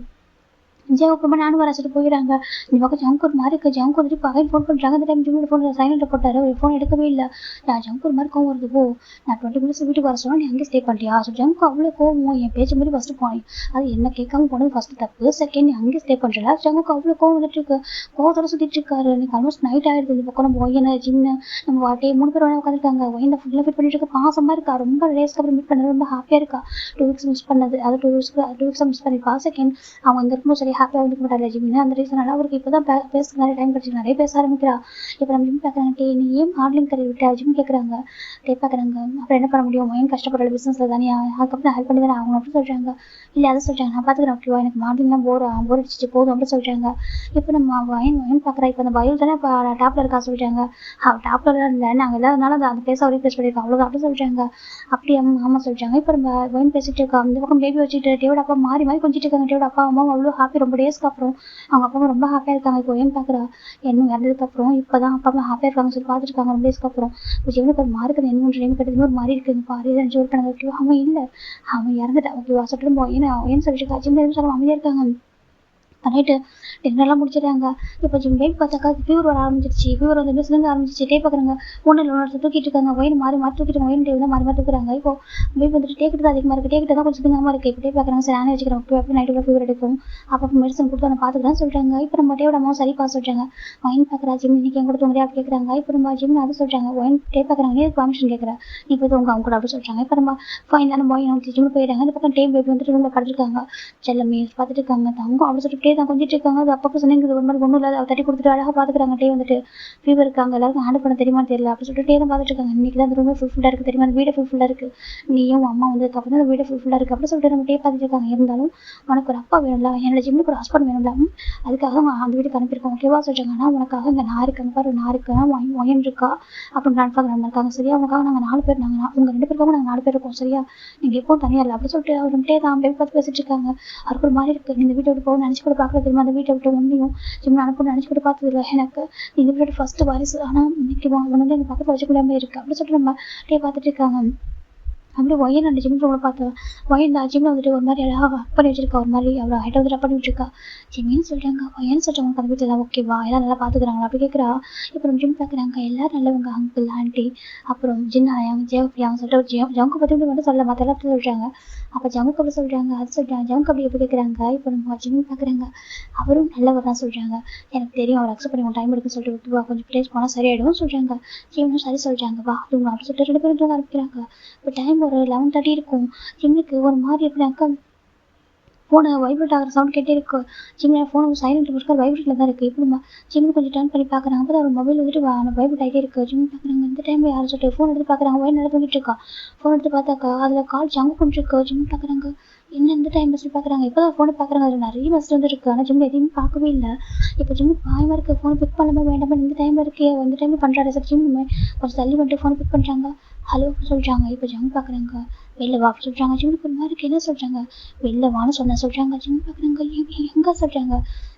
ஜெயக்குமா நானும் வர சொல்லிட்டு போயிடறாங்க. இந்த பக்கம் ஜங்கூர் மாதிரி இருக்கு. ஜங்கூர் வந்துட்டு பகையில் ஃபோன் பண்ணுறாங்க. அந்த டைம் ஜிம்மோட ஃபோன் சைலண்ட்டில் போட்டாரு, ஒரு ஃபோன் எடுக்கவே இல்லை. நான் ஜங்கூர் மாதிரி கோவம் வருது. போ நான் 20 மினிட்ஸ் வீட்டுக்கு வர சொன்னால் நீ அங்கே ஸ்டே பண்ணிட்டியா. ஸோ ஜங்கு அவ்வளோ கோவம், என் பேச்சு மாதிரி ஃபஸ்ட்டு போனேன், அது என்ன கேட்காம போனது ஃபஸ்ட்டு தப்பு, செகண்ட் நீ அங்கே ஸ்டே பண்ணுறல. ஜங்குக்கு அவ்வளோ கோவம் வந்துட்டு இருக்கு, கோவத்தோட சுற்றிட்டு இருக்காரு. எனக்கு ஆல்மோஸ்ட் நைட் ஆகிடுது. இந்த பக்கம் நம்ம ஒயனை ஜிம்னு நம்ம வாட்டே 3 பேர் வேணா உட்காந்துருக்காங்க. ஒயனை ஃபுல்லாக ஃபிட் பண்ணிட்டு இருக்க பாசமாக இருக்கா, ரொம்ப ரேஸ்க்கு அப்புறம் மீட் பண்ணது ரொம்ப ஹாப்பியாக இருக்கா. 2 வீக்ஸ் மிஸ் பண்ணது, அது 2 வீக்ஸாக மிஸ் பண்ணிருக்கா. செகண்ட் அவங்க இங்கே இருக்கும்போது சரி ஹாப்பியாக வந்துக்க மாட்டாரு ஜிம்னு, அந்த ரீசனால அவருக்கு இப்போ தான் பேச நிறைய டைம் கிடச்சி நிறைய பேச ஆரம்பிக்கிறா. இப்போ நம்ம ஜிம் பார்க்குறாங்க. டே நீ ஏன் மாடலிங் கறி விட்டா ஜிம் கேட்குறாங்க. டே பார்க்குறாங்க. அப்புறம் என்ன பண்ண முடியும், ஏன் கஷ்டப்படுற பிஸ்னஸில் தானே, அதுக்கப்புறம் ஹெல்ப் பண்ணி தானே அவங்க அப்படி சொல்கிறாங்க. இல்லை அதை சொல்கிறாங்க நான் பார்த்துக்கிறேன் ஓகேவா, எனக்கு மாடலிங்லாம் போர் அடிச்சிச்சு போதும் அப்படி சொல்கிறாங்க. இப்போ நம்ம வயன் பார்க்குறா. இப்போ அந்த பயில் தானே இப்போ டாப்பில் இருக்கா சொல்கிறாங்க. டாப்பில் இல்லை நாங்கள் இல்லாதனால அந்த பேச ரீப்ளேஸ் பண்ணியிருக்கோம் அவ்வளோதான் அப்படி சொல்கிறாங்க. அப்படி ஆமாம் சொல்கிறாங்க. இப்போ நம்ம வயன் பேசிட்டு இருக்கா. இந்த பக்கம் பேபி வச்சுட்டு டேவோட அப்பா மாறி கொஞ்சிட்டு இருக்காங்க. டேவோட அப்பா அம்மா அவ்வளோ ஹாப்பி, ரொம்ப டேஸ்க்கு அப்புறம் அவங்க அப்பா அம்மா ரொம்ப ஹாப்பியாக இருக்காங்க. இப்போ ஏன் பார்க்குறா என்ன இறந்ததுக்கப்புறம் இப்போ தான் அப்பா அம்மா ஹாப்பியாக இருக்காங்கன்னு சொல்லி பார்த்துருக்காங்க ரொம்ப டேஸ்க்கு அப்புறம். இப்போ ஜீவனுக்கு ஒரு மாறி இருக்குது, என்ன டைம் கட்டுறது ஒரு மாதிரி இருக்குது. பாரு ஜோர் பண்ணது ஓகேவா, அவன் இல்லை அவன் இறந்துட்டான் ஓகேவா சொல்லிட்டு ஏன்னு சொல்லிட்டு ஜிம்ல எதுவும் சொல்ல அமைதியாக இருக்காங்க. நைட்டு டின்னர்லாம் முடிச்சிடுறாங்க. இப்போ ஜிம் பேபி பார்த்தாக்கா ஃபீவர் வர ஆரம்பிச்சிருச்சு. ஃபீவர் வந்து சிலுங்க ஆரம்பிச்சிச்சு. டே பார்க்குறாங்க. ஒன்று தூக்கிட்டு இருக்காங்க. வயிறு மாறி தூக்கிட்டு வயிறு டே வந்து மாறி தூக்குறாங்க. இப்போ பேபி வந்துட்டு டேக்கிட்டு தான் அதிகமாக இருக்குது, டேக்கிட்ட தான் கொஞ்சம் சிலுங்கமாக இருக்குது. இப்போ டே பார்க்குறாங்க. சரி நானே வச்சுக்கிறேன் ஓகே அப்படி நைட்டு ஃபீவர் எடுக்கும், அப்போ மெடிசன் கொடுத்து நான் பார்த்துக்கிறேன்னு சொல்கிறாங்க. இப்போ நம்ம டேவோட அம்மா சரி பார்த்து சொல்கிறாங்க. வயின் பார்க்குறா ஜிம் இன்னைக்கு என் கூட தூங்குறியா அப்படி கேட்குறாங்க. இப்போ நம்ம ஜிம் அது சொல்கிறாங்க. வயின் டே பார்க்குறாங்க. நீ பர்மிஷன் கேட்குறேன், நீ போய் அவங்க கூட அப்படி சொல்கிறாங்க. இப்போ நம்ம ஃபைன் தானே பாய் வந்து ஜிம் போயிடுறாங்க. இந்த பக்கம் டே பேபி வந்துட்டு ரூமில் படுத்துருக்காங்க. செல்லமே பார்த்துட்டு இருக்காங்க. தங்கம் அப்படி சொல்லிட்டு டே தான் கொஞ்சிட்டு இருக்காங்க. அப்பப்போ சொன்னீங்க ஒரு மாதிரி ஒன்றும் இல்லாத தட்டி கொடுத்துட்டு அழகாக பார்த்துக்கிறாங்க. டே வந்துட்டு ஃபீவர் இருக்காங்க, எல்லாருக்கும் ஹேண்டில் பண்ண தெரியுமான்னு தெரியல அப்படி சொல்லிட்டு டே தான் பார்த்துட்டு இருக்காங்க. இன்னைக்கு தான் அந்த ரூமே ஃபுல்லாக இருக்குது தெரியுமா, அந்த வீடு ஃபுல்லாக இருக்குது, நீயும் அம்மா வந்ததுக்கு அப்புறம் தான் அந்த வீடு ஃபுல்லாக இருக்குது அப்படி சொல்லிட்டு நம்ம டே பார்த்துட்டு இருக்காங்க. இருந்தாலும் உனக்கு ஒரு அப்பா வேணும்ல, என்னோட ஜிம்முக்கு ஒரு ஹஸ்பண்ட் வேணும்ல, அதுக்காக அந்த வீட்டுக்கு அனுப்பியிருக்கோம் ஓகேவா சொல்கிறாங்க. ஆனால் உனக்காக இங்கே நான் இருக்கேன் பாரு, நான் இருக்கேன் ஒயன் இருக்கா அப்படின்னு கன்ஃபார்ம் நம்ம இருக்காங்க சரியா. உனக்காக நாங்கள் 4 பேர், உங்கள் 2 பேருக்காக நாங்கள் 4 பேர் இருக்கோம் சரியா, நீங்கள் எப்போவும் தனியாக இல்லை அப்படி சொல்லிட்டு அவர் டே தான் பேபி பார்த்து பேசிட்டு இருக்காங்க. அவருக்கு ஒரு மாதிரி இருக்குது, இந்த வீட்டை விட்டு போக நினச்சி கூட பார்க்கல தெரியுமா, அந்த வீட்டை விட்டு ஒன்றையும் ஜிம் அனுப்பணும்னு நினச்சி கூட பார்த்ததில்ல எனக்கு, இந்த வீட்டோட ஃபர்ஸ்ட் வாரிசு, ஆனால் இன்னைக்கு அவன் வந்து எங்கள் பக்கத்தில் வச்சுக்கூடாமல் இருக்குது அப்படி சொல்லிட்டு நம்ம டே பார்த்துட்டு இருக்காங்க. அப்படியே ஒயன் அந்த ஜிம் ரூமில் பார்த்தா ஒயன் தான் ஜிம்மில் வந்துட்டு ஒரு மாதிரி அழகாக ஒர்க் பண்ணி வச்சிருக்கா, ஒரு மாதிரி அவ்வளோ ஹைட்டாக வந்து பண்ணி வச்சிருக்கா. ஜிம்மின்னு சொல்கிறாங்க. ஒயன் சொல்கிறவங்க அந்த வீட்டில் எல்லாம் ஓகேவா, எல்லாம் நல்லா பார்த்துக்கிறாங்களா அப்படி கேட்குறா. இப்போ ஜிம் பார்க்குறாங்க. எல்லோரும் நல்லவங்க, அங்கிள் ஆண்டி அப்புறம் ஜின் ஜெயப்ரி அவங்க சொல்லிட்டு ஜங்கு பற்றி மட்டும் சொல்ல மற்ற எல்லாத்தையும் சொல்கிறாங்க. அப்போ ஜங்குக்கு அப்படி சொல்கிறாங்க. அது சொல்கிறாங்க. ஜங்கு அப்படி எப்படி கேட்குறாங்க. இப்போ நம்ம ஜிம் பார்க்குறாங்க. அவரும் நல்லவர் தான் சொல்கிறாங்க. எனக்கு தெரியும் அவர் அக்செப்ட் பண்ணி டைம் எடுக்குன்னு சொல்லிட்டு விட்டுவா, கொஞ்சம் பிளேஸ் போனால் சரியாயிடும் சொல்கிறாங்க. ஜிம்னும் சரி சொல்கிறாங்க. வா தூங்க அப்படி சொல்லிட்டு 2 பேரும் தூங்க ஆரம்பிக்கிறாங்க. இப்போ டைம் ஒரு 11:30 இருக்கும். ஜிம்முக்கு ஒரு மாதிரி எப்படினாக்கா ஃபோனை வைப்ரேட் ஆகிற சவுண்ட் கேட்டே இருக்கு. ஜிம்மில் ஃபோன் சைலண்ட் இருக்க வைப்ரேட்டில் தான் இருக்குது. இப்போ நம்ம ஜிம்மு கொஞ்சம் டர்ன் பண்ணி பார்க்குறாங்க. அப்போ தான் ஒரு மொபைல் வந்துட்டு வைப்ரேட் ஆகிட்டே இருக்குது. ஜிம் பார்க்குறாங்க. இந்த டைமில் யாரும் சொல்லிட்டு ஃபோன் எடுத்து பார்க்குறாங்க. வயல் நல்லா தூங்கிட்டு இருக்கா. ஃபோன் எடுத்து பார்த்தாக்கா அதில் கால் ஜங்கு கொண்டு இருக்கு. ஜிம் பார்க்குறாங்க. என்ன இந்த டைம் மெசேஜ் பார்க்குறாங்க. இப்போ தான் ஃபோனை பார்க்குறாங்க. அதில் நிறைய மெசேஜ் வந்துருக்கு. ஆனால் ஜிம்மில் எதையுமே பார்க்கவே இல்லை. இப்போ ஜிம்முக்கு பயமாக இருக்குது. ஃபோனை பிக் பண்ணாமல் வேண்டாமல் இந்த டைமில் இருக்கே, இந்த டைமில் பண்ணுறாரு சார். ஜிம் கொஞ்சம் தள்ளி வந்துட்டு ஃபோனை பிக் பண்ணுறாங்க. ஹலோ சொல்கிறாங்க. இப்போ ஜம் பார்க்குறாங்க. வெளில வா சொல்கிறாங்க. ஜிம்முக்கு ஒரு மாதிரி இருக்கு. என்ன சொல்கிறாங்க? வெளில வான்னு சொல்கிறாங்க. ஜிம் பார்க்குறாங்க. எங்கே சொல்கிறாங்க?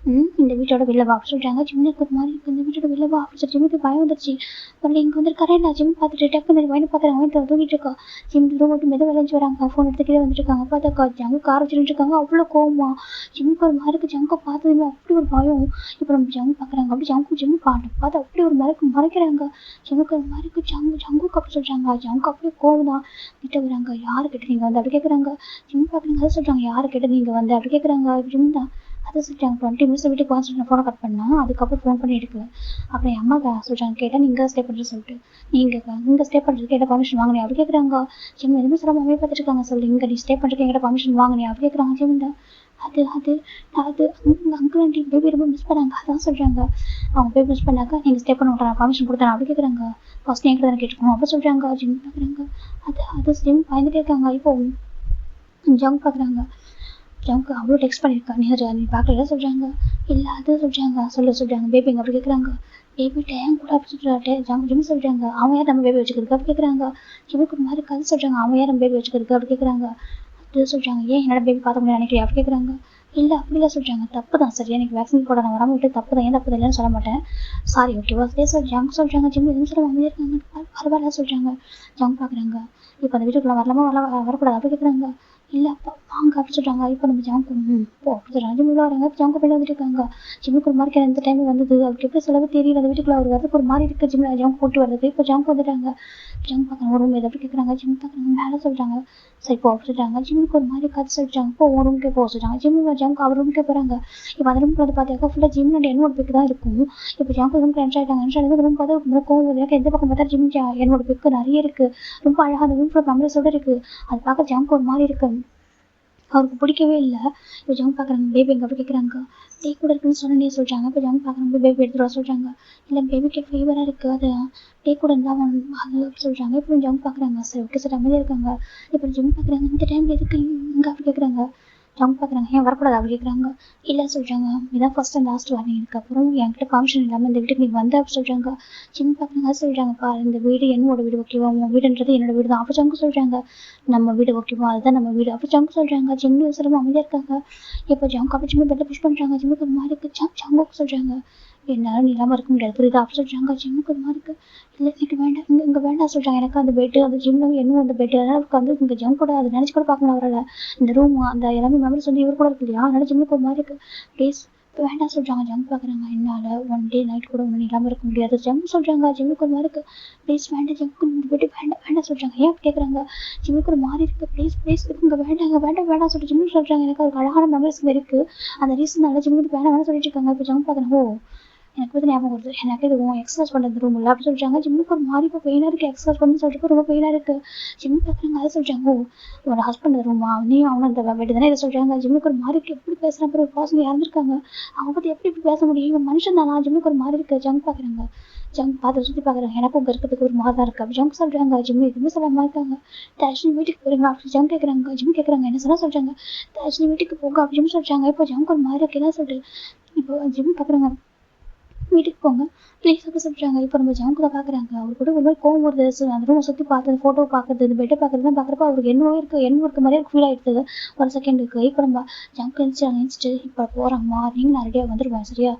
இந்த வீட்டோட வெளில வா சொல்கிறாங்க. ஜிம்முக்கு ஒரு மாதிரி இருக்குது. இந்த வீட்டோட வெளில வா அப்படின்னு சொல்லி ஜிம்முக்கு பயம் வந்துருச்சு. அப்புறம் இங்கே வந்துருக்காரே நான் ஜிம் பார்த்துட்டு டக்குன்னு வயனு பார்க்குறாங்க. அவன் தூங்கிட்டு இருக்கா. ஜிம் ரூம் மட்டும் மெதுவாக விளைஞ்சி வராங்க. ஃபோன் எடுத்துக்கிட்டே வந்துருக்காங்க. பார்த்தாக்கா ஜங்கு கார் வச்சுட்டு இருக்காங்க. அவ்வளோ கோவமா ஜிம்முக்கு ஒரு மாதிரி இருக்குது. ஜங்கை பார்த்ததுமே அப்படி ஒரு பயம். இப்போ நம்ம ஜங்கு பார்க்குறாங்க. அப்படி ஜிம்மு பார்த்து அப்படி ஒரு மறைக்கிறாங்க. ஜிம்முக்கு ஒரு மாதிரி இருக்குது. ஜங்குக்கு அப்படி சொல்கிறாங்க. ஜங்கு அப்படியே கோவம் தான் கிட்ட வராங்க. யாரு கிட்ட நீங்கள் வந்து அப்படி கேட்குறாங்க. ஜிம் பார்க்குறாங்க. அதை சொல்கிறாங்க. யாரு கிட்ட நீங்கள் வந்து அப்படி கேட்குறாங்க. ஜிம் தான் அதை சொல்லிட்டாங்க. 20 மினிட்ஸ் வீட்டுக்கு வாங்க சொல்லிட்டு ஃபோனை கட் பண்ணால் அதுக்கப்புறம் ஃபோன் பண்ணி எடுக்கல. அப்புறம் என் அம்மா சொல்கிறாங்க. கேட்டால் நீங்கள் ஸ்டே பண்ணுறது சொல்லிட்டு நீங்கள் ஸ்டே பண்ணுறதுக்கு என்கிட்ட பர்மிஷன் வாங்கினே அப்படி கேட்குறாங்க. ஜிம் எதுவுமே சொல்லாமல் அம்மையை பார்த்துருக்காங்க. சொல்லி இங்கே நீ ஸ்டே பண்ணுறதுக்கு என்கிட்ட பர்மிஷன் வாங்கினே அப்படி கேட்குறாங்க. ஜிம் தான் அது அங்கிள் ஆண்டி பேபி ரொம்ப மிஸ் பண்ணாங்க. அதான் சொல்கிறாங்க. அவங்க பேபி மிஸ் பண்ணாக்கா நீங்கள் ஸ்டே பண்ண மாட்டாங்க பர்மிஷன் கொடுத்தாங்க அப்படி கேட்குறாங்க. ஃபர்ஸ்ட் என்கிட்ட தானே கேட்டுக்கணும் அப்படி சொல்கிறாங்க. ஜிம் பார்க்குறாங்க. அது ஜிம் பயந்துட்டே இருக்காங்க. இப்போ ஜங்க் பார்க்குறாங்க. ஜங்க்கு அவ்வளோ டெக்ஸ்ட் பண்ணியிருக்கா. நீ பார்க்கல சொல்கிறாங்க. இல்லை அது சொல்கிறாங்க. சொல்கிறாங்க. பேபிங்க அப்படி கேட்குறாங்க. பேபி டைம் கூட அப்படி சொல்கிறாட்டே ஜிம் சொல்கிறாங்க. அவன் யார் நம்ம பேபி வச்சுக்கிறதுக்கு அப்படி கேட்குறாங்க. ஜிம்முக்கு ஒரு மாதிரி கதை சொல்கிறாங்க. அவன் யார் நம்ம பேபி வச்சுக்கிறதுக்கு அப்படி கேட்குறாங்க. அது சொல்கிறாங்க. ஏன் என்னோட பேபி பார்க்க முடியாது நினைக்கிறேன் அப்படி கேட்குறாங்க. இல்லை அப்படிலாம் சொல்கிறாங்க. தப்பு தான் சரி எனக்கு வேக்சின் போட நான் வராமல் விட்டு தப்பு தான். ஏன் தப்பு இல்லைன்னு சொல்ல மாட்டேன். சாரி ஓகேவா அதே சொல்கிறாங்க. ஜிம் எதுவும் சொல்ல அமைதியிருக்காங்க. பரவாயில்ல சொல்கிறாங்க. ஜங்க் பார்க்குறாங்க. இப்போ அந்த வீட்டுக்குள்ளே வரக்கூடாது அப்படி கேட்குறாங்க. இல்லை அப்பா வாங்க அப்படி சொல்கிறாங்க. இப்போ நம்ம ஜாங்கு அப்படி சொல்கிறாங்க. ஜிம்மில் வராங்க. ஜாங்கு போய் வந்துட்டு இருக்காங்க. ஜிம்முக்கு ஒரு மாதிரி எந்த டைம் வந்தது அவருக்கு எப்படி செலவு தெரியல. அந்த வீட்டுக்குள்ள அவர் வரதுக்கு ஒரு மாதிரி இருக்குது. ஜிம்மில் ஜாங்கு போட்டு வருது. இப்போ ஜாங்கு வந்துட்டாங்க. ஜங்கு பார்க்குறாங்க. ஒரு ரூம் எது அப்படி கேட்குறாங்க. ஜிம் பார்க்குறாங்க. மேலே சொல்கிறாங்க. சரி இப்போ அப்படி சொல்கிறாங்க. ஜிம்முக்கு ஒரு மாதிரி கற்று சொல்லிட்டாங்க. இப்போ ஒரு ரூமுக்கே போக சொல்கிறாங்க. ஜிம்மில் ஜாங்கு அவர் ரூமுக்கே போகிறாங்க. இப்போ அந்த ரூமுக்கு வந்து பார்த்தாக்கா ஃபுல்லாக ஜிம்மில் என்னோட பிக்கு தான் இருக்கும். இப்போ ஜாங்கு ரூமுக்கு என்ட்ரு ஆகிட்டாங்க. ரூம் பார்த்து கோவம் எனக்கு எந்த பக்கம் பார்த்தா ஜிம் என்னோட பிக்கு நிறைய இருக்குது. ரொம்ப அழகாக அந்த ரூம் ஃபுல்லாக மெமரிஸோட இருக்குது. அது பார்க்க ஜாங்கு ஒரு மாதிரி இருக்குது. அவருக்கு பிடிக்கவே இல்லை. இப்போ ஜங்க் பார்க்குறாங்க. பேபி எங்கே அப்படி கேட்குறாங்க. டீ கூட இருக்குன்னு சொன்னே சொல்கிறாங்க. இப்போ ஜங்க் பார்க்குறாங்க. பேபி எடுத்துகிட்டு வர சொல்கிறாங்க. இல்லை பேபிக்கு ஃபீவராக இருக்குது. அது டீ கூட இருந்தால் அது அப்படி சொல்கிறாங்க. இப்போ ஜங்க் பார்க்குறாங்க. சரி ஓகே சார் அமைதியாக இருக்காங்க. இப்போ ஜங்க் பார்க்குறாங்க. இந்த டைமில் எதுக்கு இங்கே அப்படி கேட்குறாங்க. ஜங்க் பார்க்குறாங்க. ஏன் வரக்கூடாது அப்படி கேட்குறாங்க. இல்லை சொல்கிறாங்க. இதான் ஃபர்ஸ்ட் அண்ட் லாஸ்ட் வார்னிங் இதுக்கப்புறம் என்கிட்ட பர்மிஷன் இல்லாமல் இந்த வீட்டுக்கு நீங்கள் வந்து அப்படி சொல்கிறாங்க. ஜிம் பார்க்குறாங்க. சொல்கிறாங்க பா இந்த வீடு என்னோட வீடு ஓகேவா உன் வீடுன்றது என்னோட வீடு தான் அப்படி ஜங்கு சொல்கிறாங்க. நம்ம வீடு ஓகேவா அதுதான் நம்ம வீடு அப்படி ஜங்கு சொல்கிறாங்க. ஜிம்மு சிரமம் அமைதியாக இருக்காங்க. இப்போ ஜங்கு அப்படி ஜிம்மு பெட்டில் புஷ் பண்ணுறாங்க. ஜிம்முக்கு ஒரு மாதிரி இருக்குது. ஜங்குக்கு சொல்கிறாங்க. என்னால் நீ இல்லாமல் இருக்க முடியாது புரியுதா அப்படி சொல்கிறாங்க. ஜிம்முக்கு ஒரு மாதிரி இருக்குது. இல்லை எனக்கு வேண்டாம் இங்கே வேண்டாம் சொல்கிறாங்க. எனக்கு அந்த பெட்டு அந்த ஜிம்மில் என்னவும் அந்த பெட்டு அதனால் வந்து இங்கே ஜங்க் கூட அதை நினச்சி கூட பார்க்கணும் அவரால். இந்த ரூம் அந்த எல்லாமே மெமரிஸ் வந்து இவர் கூட இருக்கு இல்லையா அதனால ஜிம்முக்கு ஒரு மாதிரி இருக்குது. ப்ளீஸ் இப்போ வேண்டாம் சொல்கிறாங்க. ஜங்க் பார்க்குறாங்க. என்னால் ஒன் டே நைட் கூட ஒன்று இல்லாமல் இருக்க முடியாது ஜங்க் சொல்கிறாங்க. ஜிம்முக்கு ஒரு மாதிரி இருக்குது. ப்ளீஸ் வேண்டாம் ஜங்க்கு இந்த பெட்டு வேண்டாம் சொல்கிறாங்க. ஏன் அப்படி கேட்குறாங்க. ஜிம்முக்கு ஒரு மாதிரி இருக்குது. ப்ளீஸ் இங்கே வேண்டாம் சொல்லிட்டு ஜிம்முக்கு சொல்கிறாங்க. எனக்கு ஒரு அழகான மெமரிஸ் இருக்குது. அந்த ரீசனால ஜிம்முக்கு வேணாம் சொல்லிட்டு இருக்காங்க. இப்போ ஜங்க் பார்க்குறாங்க. எனக்கு வந்து ஞாபகம் வருது. எனக்கு இது எக்ஸசைஸ் பண்ணுறது ரூம் இல்லை அப்படி சொல்கிறாங்க. ஜிம்முக்கு ஒரு மாதிரி இப்போ பெயினாக இருக்குது. எக்ஸசைஸ் பண்ணு சொல்லிட்டு ரொம்ப பெயினாக இருக்குது. ஜிம் பார்க்குறாங்க. அதை சொல்கிறாங்க. உன்னோட ஹஸ்பண்ட் ரூமா நீயும் அவனும் அந்த பெட்டு தானே இதை சொல்கிறாங்க. ஜிம்முக்கு ஒரு மாதிரி எப்படி பேசுகிறேன். அப்புறம் ஒரு பர்சன் இறந்துருக்காங்க. அவங்க பற்றி எப்படி பேச முடியும். இவன் மனுஷன் தானா. ஜிம்முக்கு ஒரு மாதிரி இருக்குது. ஜங்க் பார்க்குறாங்க. ஜங்க் பார்த்து சுற்றி பார்க்குறாங்க. எனக்கும் இங்கே இருக்கிறதுக்கு ஒரு மாதிரி தான் இருக்குது அப்படி ஜங்க் சொல்கிறாங்க. ஜிம்மு எதுவுமே சொல்லாமல் இருக்காங்க. தர்ஷினி வீட்டுக்கு போகிறீங்களா அப்படி ஜங்க் கேட்குறாங்க. ஜிம் கேட்குறாங்க. என்ன சொல்கிறாங்க. தர்ஷினி வீட்டுக்கு போங்க அப்படி ஜிம் சொல்கிறாங்க. இப்போ ஜங்க் ஒரு மாதிரி இருக்குது. என்ன சொல்லிட்டு இப்போ ஜிம் பார்க்குறாங்க. வீட்டுக்கு போங்க ப்ளீஸ் அப்படி சொல்கிறாங்க. இப்போ நம்ம ஜங்கு தான் பார்க்குறாங்க. அவர் கூட ஒரு மாதிரி கோவம் வருது. அந்த ரூமை சுற்றி பார்த்து ஃபோட்டோ பார்க்குறது இந்த பெட்டை பார்க்குறதுலாம் பார்க்குறப்ப அவருக்கு என்னவோ இருக்க மாதிரியே ஃபீல் ஆகிடுது ஒரு செகண்டுக்கு. இப்போ நம்ம ஜங்கு எழுந்திரிச்சிட்டு இப்போ போகிறோம் மார்னிங் நான் ரெடியாக வந்துடுவேன் சரியா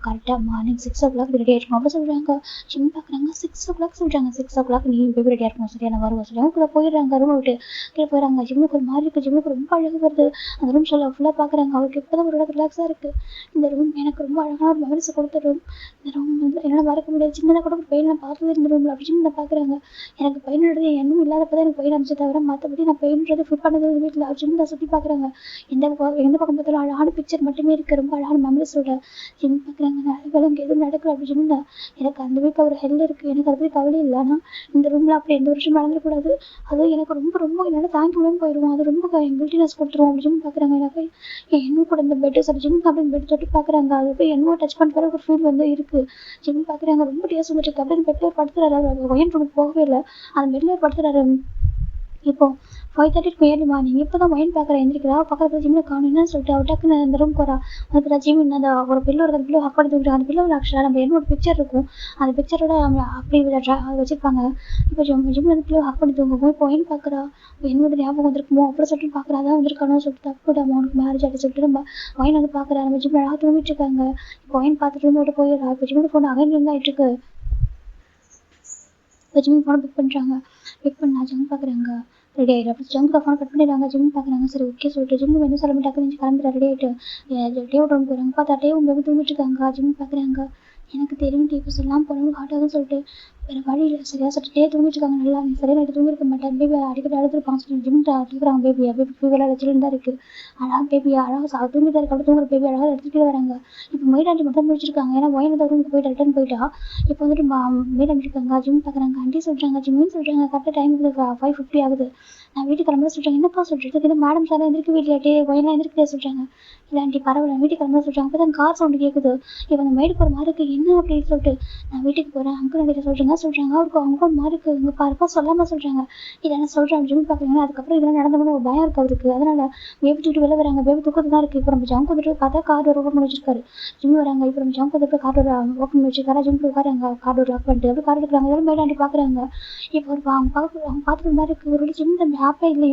கரெக்டாக மார்னிங் 6 o'clock ரெடியாக இருக்கணும் அப்படி சொல்கிறாங்க. ஜிம் பார்க்குறாங்க. 6 o'clock சொல்கிறாங்க. 6 o'clock நீ பேபி ரெடியாக இருக்கணும் சரியா நான் வருவேன் சொல்லி அவங்க போயிடுறாங்க. ரூமை விட்டு கீழே போயிடறாங்க. ஜிம்முக்கு ஒரு மாதிரி இருக்குது. ஜிம்முக்கு ரொம்ப அழகு வருது. அந்த ரூம் ஃபுல்லாக பார்க்குறாங்க. அவருக்கு இப்போ தான் ஒரு இடத்துல ரிலாக்ஸாக இருக்குது. இந்த ரூம் எனக்கு ரொம்ப அழகான ஒரு மெமரிஸை கொடுத்த ரூம். இந்த ரூம் வந்து என்னால் மறக்க முடியாது. சின்னதாக கூட ஒரு பெயின் நான் பார்த்தது இந்த ரூமில் அப்படி சின்ன பார்க்குறாங்க. எனக்கு பெயின்றது எண்ணம் இல்லாதப்போ தான் எனக்கு பெயின் அடிச்சு தவிர மற்றபடி நான் பெயின்றது ஃபீல் பண்ணது வீட்டில் ஜிம் தான் சுற்றி பார்க்குறாங்க. எந்த பக்கம் பார்த்தாலும் அழகான பிக்சர் மட்டுமே இருக்குது. ரொம்ப அழகான மெமரிஸோட ஜிம் பார்க்குறாங்க. வேலை இங்கே எதுவும் நடக்கல அப்படி ஜிம் தான். எனக்கு அந்த வீட்டில் ஒரு ஹெல் இருக்குது. எனக்கு அதை பற்றி கவலை இல்லை. ஆனால் இந்த ரூமில் அப்படி எந்த வருஷம் நடந்துடக்கூடாது. அதுவும் எனக்கு ரொம்ப என்னால் தாங்கி முடியாமல் போயிடுவோம். அது ரொம்ப கில்ட்டினஸ் கொடுத்துருவோம் அப்படி ஜிம் பார்க்குறாங்க. எனக்கு என்னும் கூட இந்த பெட்டு சார் ஜிம் அப்படின்னு பெட் தொட்டு பார்க்குறாங்க. அது போய் என்னவோ டச் பண்ணுற ஒரு ஃபீல் வந்து இருக்குது. ஜிம் பார்க்குறாங்க. ரொம்ப டேஸ் வந்துட்டு அப்படின்னு பெட்டில் படுத்துறாரு. ஒயின் ரூமுக்கு போகவே இல்லை. அந்த பெட்டில் படுத்துறாரு. இப்போ 5:30 ஏர்லி மார்னிங். இப்போ தான் ஒயின் பார்க்குறேன் எந்திரிக்கிறா. பக்கத்தில் ஜிம்மில் காணும் என்னன்னு சொல்லிட்டு அவள் டக்குன்னு அந்த ரூம் போகிறா. அதுக்கு ஜிம் அந்த ஒரு பில்லோ இருக்குது, அந்த பில்லோ ஹக் பண்ணி தூக்குறாங்க. அந்த பில்லோவில் ஆக்சுவலாக நம்ம என்னோட பிக்சர் இருக்கும். அந்த பிக்சரோட அப்படி அதை வச்சிருப்பாங்க. இப்போ ஜிம்மில் வந்து பில்லோ ஹக் பண்ணி தூங்குவோம். இப்போ ஒயின் பார்க்குறா. என்னோட ஞாபகம் வந்திருக்குமோ அப்படி சொல்லிட்டு பார்க்குறா. அதான் வந்திருக்கானோ சொல்லிட்டு தப்புடாமா அவனுக்கு மேரேஜ் ஆகிட்டு சொல்லிட்டு நம்ம ஒயின் வந்து பார்க்குறா. நம்ம ஜிம்மில் அழகாக தூங்கிட்டு இருக்காங்க. இப்போ ஒயின் பார்த்துட்டு ரூம் விட்டு போயிடுறா. இப்போ ஜிம்மில் ஃபோன் அகைன் ரிங் ஆகிட்டு இருக்கு. இப்போ ஜிம் ஃபோனை பிக் பண்ணுறாங்க. பிக் பண்ணா ஜிம் பார்க்குறாங்க. ரெடி ஆகிடும். அப்போ ஜிம்க்கு ஃபோனை கட் பண்ணிடுறாங்க. ஜிம் பார்க்குறாங்க. சரி ஓகே சொல்லிட்டு ஜிம்க்கு வந்து சொல்ல டக்குனு கிளம்பிடுறா. ரெடி ஆகிட்டு டேவோட ரூம் போகிறாங்க. பார்த்தா டேவும் பேபி தூங்கிட்டு இருக்காங்க. ஜிம் பார்க்குறாங்க. எனக்கு தெரியும் இப்போ சொல்லலாம் போனவங்க ஹாட்டாகுன்னு சொல்லிட்டு வேறு வழி இல்லை. சரியா சொல்லிட்டு டே தூங்கிட்டு இருக்காங்க. நல்லா நீ சரியாக நைட்டு தூங்கிருக்க மாட்டேன். பேபி அடிக்கடி அழுதுருப்பாங்க சொல்லிட்டு ஜிம் கேட்குறாங்க. பேபி ஃபீவராக வச்சுட்டு தான் இருக்குது. அழகாக பேபி அழகாக தூங்கிட்டு இருக்க அப்படி தூங்குற பேபி அழகாக எடுத்துகிட்டு வராங்க. இப்போ மெய்டாண்டி மட்டும் முடிச்சிருக்காங்க. ஏன்னா ஒயின் வந்து ரூமுக்கு போயிட்டு ரிட்டர்ன் போயிட்டா. இப்போ வந்துட்டு மெய்டாண்டி இருக்காங்க. ஜிம் பார்க்குறாங்க. ஆண்டி சொல்கிறாங்க ஜிம்மின்னு சொல்கிறாங்க. கரெக்டாக டைமுக்கு 5:50 ஆகுது. நான் வீட்டுக்கு கிளம்புற சொல்கிறாங்க. என்னப்பா சொல்லிட்டு மேடம் சார் எந்திரிக்க வீட்டில் டே ஒயின்லாம் எந்திரிக்கவே சொல்கிறாங்க. இல்லை ஆண்டி பரவாயில்ல வீட்டுக்கு கிளம்புற சொல்கிறாங்க. அப்போ தான் கார் சவுண்டு கேட்குது. இப்போ அந்த மெய்டுக்கு ஒரு மாதிரி இருக்குது. என்ன அப்படின்னு சொல்லிட்டு நான் வீட்டுக்கு போகிறேன் அங்கிள் ஆண்டிகிட்ட சொல்கிறாங்க. அவருக்கு அவங்க ஒரு மாதிரி இருக்குது. இங்கே பாருப்பா சொல்லாமல் சொல்கிறாங்க. இதை என்ன சொல்கிறேன் ஜிம் பார்க்குறீங்கன்னா அதுக்கப்புறம் இதெல்லாம் நடந்தவங்க ஒரு பயம் இருக்குது அவருக்கு. அதனால் பேபி தூக்கிட்டு வெளில வராங்க. பேபி தூக்கத்து தான் இருக்குது. இப்போ நம்ம ஜம்ப் வந்துட்டு பார்த்தா கார் டோர் ஓப்பன் பண்ணி வச்சிருக்காரு. ஜிம் வராங்க. இப்போ நம்ம ஜம்ப் வந்துட்டு கார் டோர் ஓப்பன் பண்ணி வச்சிருக்காரு. ஜிம் உட்காராங்க. கார் டோர் லாக் பண்ணிட்டு அப்படி கார் எடுக்கிறாங்க. இதெல்லாம் மெய்டாண்டி பார்க்குறாங்க. இப்போ அவங்க பார்த்துட்டு மாதிரி இருக்குது. ஒரு ஜிம் தம்பி ஹாப்பியாக இல்லை.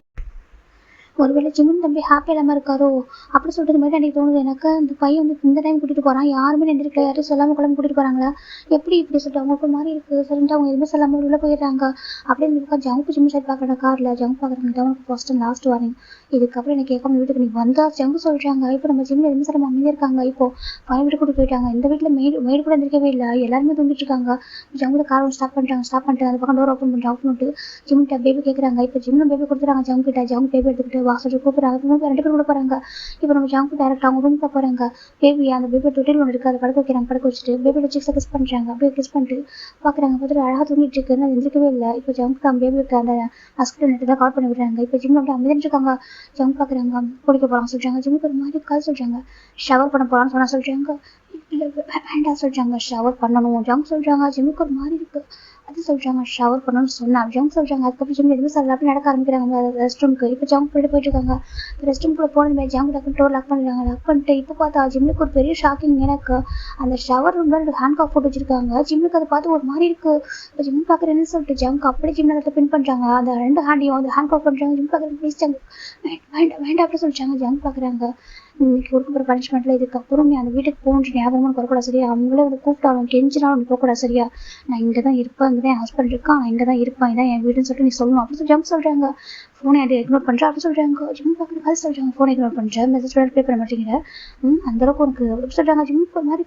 ஒருவேளை ஜிம்மின் தம்பி ஹாப்பி இல்லாமல் இருக்காரோ அப்படி சொல்கிறது மாதிரி எனக்கு தோணுது. எனக்கு அந்த பையன் வந்து இந்த டைம் கூட்டிகிட்டு போகிறான். யாருமே எந்திரிக்கல. யாரும் சொல்லாமல் குழம்பு கூட்டிகிட்டு போகிறாங்களா எப்படி இப்படி சொல்லிட்டு அவங்களுக்கு மாதிரி இருக்குது சொல்லிட்டு அவங்க எதுவுமே சொல்லாமல் உள்ளே போயிடுறாங்க. அப்படியே இந்த பக்கம் ஜங்கு ஜிம் சைட் பார்க்குற காரில் ஜங்கு பார்க்குறாங்க. அவனுக்கு ஃபர்ஸ்ட் அண்ட் லாஸ்ட் வார்னிங். இதுக்கப்புறம் எனக்கு கேட்காம வீட்டுக்கு நீ வந்தா ஜங்கு சொல்கிறாங்க. இப்போ நம்ம ஜிம்மில் எதுவுமே சொல்லாமல் அமைதியாக இருக்காங்க. இப்போ பையன் வீட்டு கூட்டிட்டு போயிட்டாங்க. இந்த வீட்டில் மேடு கூட எந்திரிக்கவே இல்லை. எல்லாருமே தூங்கிட்டு இருக்காங்க. ஜங்குல கார் ஒன்று ஸ்டாப் பண்ணிட்டு அந்த பக்கம் டோர் ஓப்பன் பண்ணிட்டு ஜிம்கிட்ட பேபி கேட்குறாங்க. இப்போ ஜிம்மில் பேபி கொடுத்துறாங்க. ஜங்கு கிட்ட ஜங்கு பேபி எடுத்துக்கிட்டு வாசல் கூப்பிடுறாங்க. 2 பேர் கூட போகிறாங்க. இப்போ நம்ம ஜங்கு டேரக்ட் அவங்க ரூம் தான் போகிறாங்க. பேபி அந்த பேபி தொட்டில் ஒன்று இருக்குது. அதை படுக்க வைக்கிறாங்க. படுக்க வச்சுட்டு பேபியோட சிக்ஸை கிஸ் பண்ணுறாங்க. அப்படியே கிஸ் பண்ணிட்டு பார்க்குறாங்க. பார்த்துட்டு அழகாக தூங்கிட்டு இருக்குன்னு அது எந்திரிக்கவே இல்லை. இப்போ ஜங்கு தான் பேபிக்கு அந்த ஹாஸ்பிட்டல் நெட்டு தான் கால் பண்ணி விடுறாங்க. இப்போ ஜிம் அப்படியே அமைதிருக்காங்க. ஜங்கு பார்க்குறாங்க. குடிக்க போகிறாங்க சொல்கிறாங்க. ஜிம்முக்கு ஒரு மாதிரி கால் சொல்கிறாங்க. ஷவர் பண்ண போகிறான்னு சொல்கிறாங்க. இல்லை வேண்டாம் சொல்கிறாங்க. ஷவர் பண்ணணும் ஜங்கு சொல்கிறாங்க. ஜிம்முக்கு ஒரு மாதிரி இருக்குது. அது சொல்கிறாங்க ஷவர் பண்ணணும்னு சொன்னாங்க. ஜங்கு சொல்கிறாங்க. அதுக்கப்புறம் ஜிம் எதுவுமே சொல்லலாம் அப்படி நடக்க ஆரம்பிக்கிறாங்க ரெஸ்ட் ரூமுக்கு. இப்போ ஜங்கு போயிட்டு இருக்காங்க. ரெஸ்ட் ரூம்குள்ளே போனதுமே ஜங்கு டக்குன்னு டோர் லாக் பண்ணிடுறாங்க. லாக் பண்ணிட்டு இப்போ பார்த்தா ஜிம்முக்கு ஒரு பெரிய ஷாக்கிங். எனக்கு அந்த ஷவர் ரூமில் 2 ஹேண்ட் காஃப் போட்டு வச்சிருக்காங்க. ஜிம்முக்கு அதை பார்த்து ஒரு மாதிரி இருக்குது. இப்போ ஜிம் பார்க்குறேன்னு சொல்லிட்டு ஜங்கு அப்படியே ஜிம் நேரத்தில் பின் பண்ணுறாங்க. அந்த 2 ஹேண்டையும் அந்த ஹேண்ட் காஃப் பண்ணுறாங்க. ஜிம் பார்க்குறேன் ப்ளீஸ் ஜங்கு வேண்டாம் அப்படி சொல்லிட்டாங்க. ஜங்கு பார்க்குறாங்க. இன்னைக்கு கொடுக்குற பனிஷ்மெண்ட்டில் இதுக்கப்புறம் நீ அந்த வீட்டுக்கு போகணுன்ற ஞாபகமும் வரக்கூடாது சரியா. அவங்களே வந்து கூப்பிட்டாலும் கெஞ்சினாலும் நீ போகக்கூடாது சரியா. நான் இங்கே தான் இருப்பேன். இங்கே தான் என் ஹஸ்பண்ட் இருக்கான். நான் இங்கே தான் இருப்பேன். இதான் என் வீடுன்னு சொல்லிட்டு நீ சொல்லணும் அப்படி சொல்லி ஜம்ப் சொல்கிறாங்க. ஃபோனை அதை இக்னோர் பண்ணுறேன் அப்படி சொல்கிறாங்க. ஜிம் பார்க்குற மாதிரி சொல்கிறாங்க. ஃபோனை இக்னோர் பண்ணுறேன். மெசேஜ் ரிப்ளை பண்ண மாட்டேங்கிற அந்தளவுக்கு உனக்கு அப்படி சொல்கிறாங்க. ஜிம்முக்கு ஒரு மாதிரி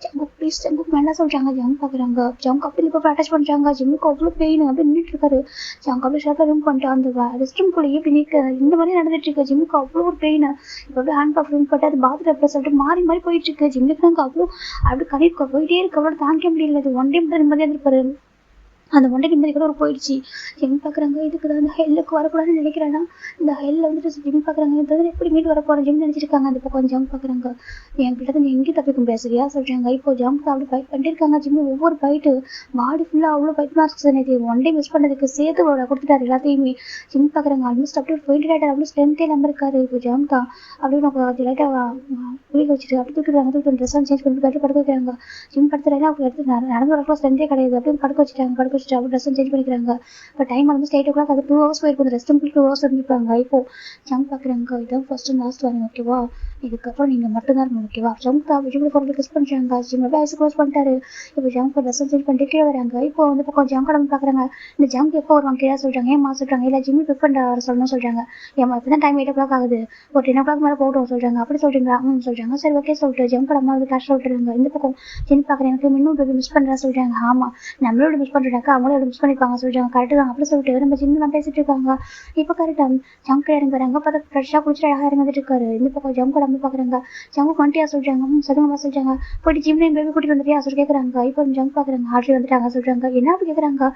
ஜங்கு ப்ளீஸ் ஜங்குக்கு வேண்டாம் சொல்கிறாங்க. ஜங்கு பார்க்குறாங்க. ஜங்கு அப்படி இப்போ அட்டாச் பண்ணுறாங்க. ஜிம்முக்கு அவ்வளோ பெயின் அப்படி நின்றுட்டு இருக்காரு. ஜங்கு அப்படியே ஷார்ட்டாக ரூம் பண்ணிட்டு அந்த ரெஸ்ட் ரூம்குள்ளேயே இப்படி நிற்க இந்த மாதிரி நடந்துட்டு இருக்கு. ஜிம்முக்கு அவ்வளோ ஒரு பெயின். இப்போ அப்படியே ஹேண்ட் காஃப் ரூம் போட்டு அது பாத்ரூம் எப்படி சொல்லிட்டு மாறி போயிட்டு இருக்கு. ஜிம்முக்கு நாங்கள் அவ்வளோ அப்படி கண்டிப்பாக போயிட்டே இருக்கு. அவ்வளோ தாங்கிக்க முடியல. அது 1 டே மட்டும் நிம்மதியாக இருப்பாரு. அந்த 1 டே நிம்மதி கூட ஒரு போயிடுச்சு. ஜிம் பார்க்குறாங்க. இதுக்கு தான் அந்த ஹெல்லுக்கு வரக்கூடாதுன்னு நினைக்கிறேன்னா இந்த ஹெல்லில் வந்துட்டு ஜிம் பார்க்குறாங்க. இந்த எப்படி மீட் வர போகிறேன் ஜிம் நினச்சிருக்காங்க. அந்த பக்கம் ஜம்ப் பார்க்குறாங்க. என்கிட்ட நீ எங்கேயும் தப்பிக்க முடியாது சரியா சொல்கிறாங்க. இப்போ ஜம்ப் அப்படி ஃபைட் பண்ணிட்டு இருக்காங்க. ஜிம் ஒவ்வொரு ஃபைட்டு பாடி ஃபுல்லாக அவ்வளோ ஃபைட் மார்க்ஸ் நேற்று 1 டே மிஸ் பண்ணதுக்கு சேர்த்து கொடுத்துட்டாரு எல்லாத்தையுமே. ஜிம் பார்க்குறாங்க. ஆல்மோஸ்ட் அப்படியே 20 ஆகிட்டார். அப்படியே ஸ்ட்ரென்த்தே இல்லாமல் இருக்காரு. இப்போ ஜம்ப் தான் அப்படியே நமக்கு லைட்டாக குளிக்க வச்சுட்டு அப்படி தூக்கிட்டு ட்ரெஸ் ட்சேஞ்ச் பண்ணிட்டு கட்டு படுக்க வைக்கிறாங்க. ஜிம் படுத்துறாங்க. அப்படி எடுத்து நடந்து வரப்போ ஸ்ட்ரென்த்தே கிடையாது. அப்படியே படுக்க வச்சுட்டாங்க. அப்படி ட்ரெஸ் சேஞ்ச் பண்ணிக்கிறாங்க. இப்போ டைம் ஆல்மோஸ்ட் 8 o'clock. அது 2 hours போயிருக்கும். Rest room 2 hours இருந்துருப்பாங்க. இப்போ ஜம்ப் பார்க்குறாங்க. இதான் ஃபர்ஸ்ட் அண்ட் லாஸ்ட் வாங்க ஓகேவா. இதுக்கப்புறம் நீங்கள் மட்டும்தான் இருக்கணும் ஓகேவா. ஜம்ப் தான் ஜிம்மில் போகிறது கிஸ் பண்ணுறாங்க. ஜிம் அப்படியே ஐஸ் க்ளோஸ் பண்ணிட்டாரு. இப்போ ஜம்ப் ட்ரெஸ் சேஞ்ச் பண்ணிட்டு கீழே வராங்க. இப்போ வந்து பக்கம் ஜம்ப் கடமை பார்க்குறாங்க. இந்த ஜம்ப் எப்போ வருவாங்க கீழே சொல்கிறாங்க. ஏமா சொல்கிறாங்க. இல்லை ஜிம்மி பிக் பண்ண சொல்லணும்னு சொல்கிறாங்க. ஏமா இப்போ தான் டைம் 8 o'clock ஆகுது. ஒரு 10 o'clock மேலே போட்டோம் சொல்கிறாங்க. அப்படி சொல்கிறீங்களா சொல்கிறாங்க. சரி ஓகே சொல்லிட்டு ஜம்ப் கடமை வந்து கேஷ் விட்டுருங்க. இந்த பக்கம் ஜிம் பார்க்குறேன். எனக்கு இன்னும் பேபி மிஸ் பண்ணுறா சொல்கிறாங்க. ஆமாம் நம்மளோட மிஸ் பண்ணுறாங்க. அவங்களோட மிஸ் பண்ணிப்பாங்க சொல்கிறாங்க. கரெக்டு தான் அப்படி சொல்லிட்டு நம்ம ஜிம்லாம் பேசிட்டு இருக்காங்க. இப்போ கரெக்டாக ஜம்ப் இறங்கி வராங்க. பார்த்தா ஃப்ரெஷ்ஷாக குளிச்சுட்டு அழகாக இறங்கிட்டு இருக்காரு. இந்த பக்கம் ஜம்ப் கடமை பார்க்குறாங்க. ஜம்ப் வந்துட்டியா சொல்கிறாங்க. சொல்லுங்கம்மா சொல்கிறாங்க. போயிட்டு ஜிம்லேயும் பேபி கூட்டிட்டு வந்துட்டியா சொல்லி கேட்குறாங்க. இப்போ ஜம்ப் பார்க்குறாங்க. ஆட்ரி வந்துட்டாங்க சொல்கிறாங்க. என்ன அப்படி கேட்குறாங்க.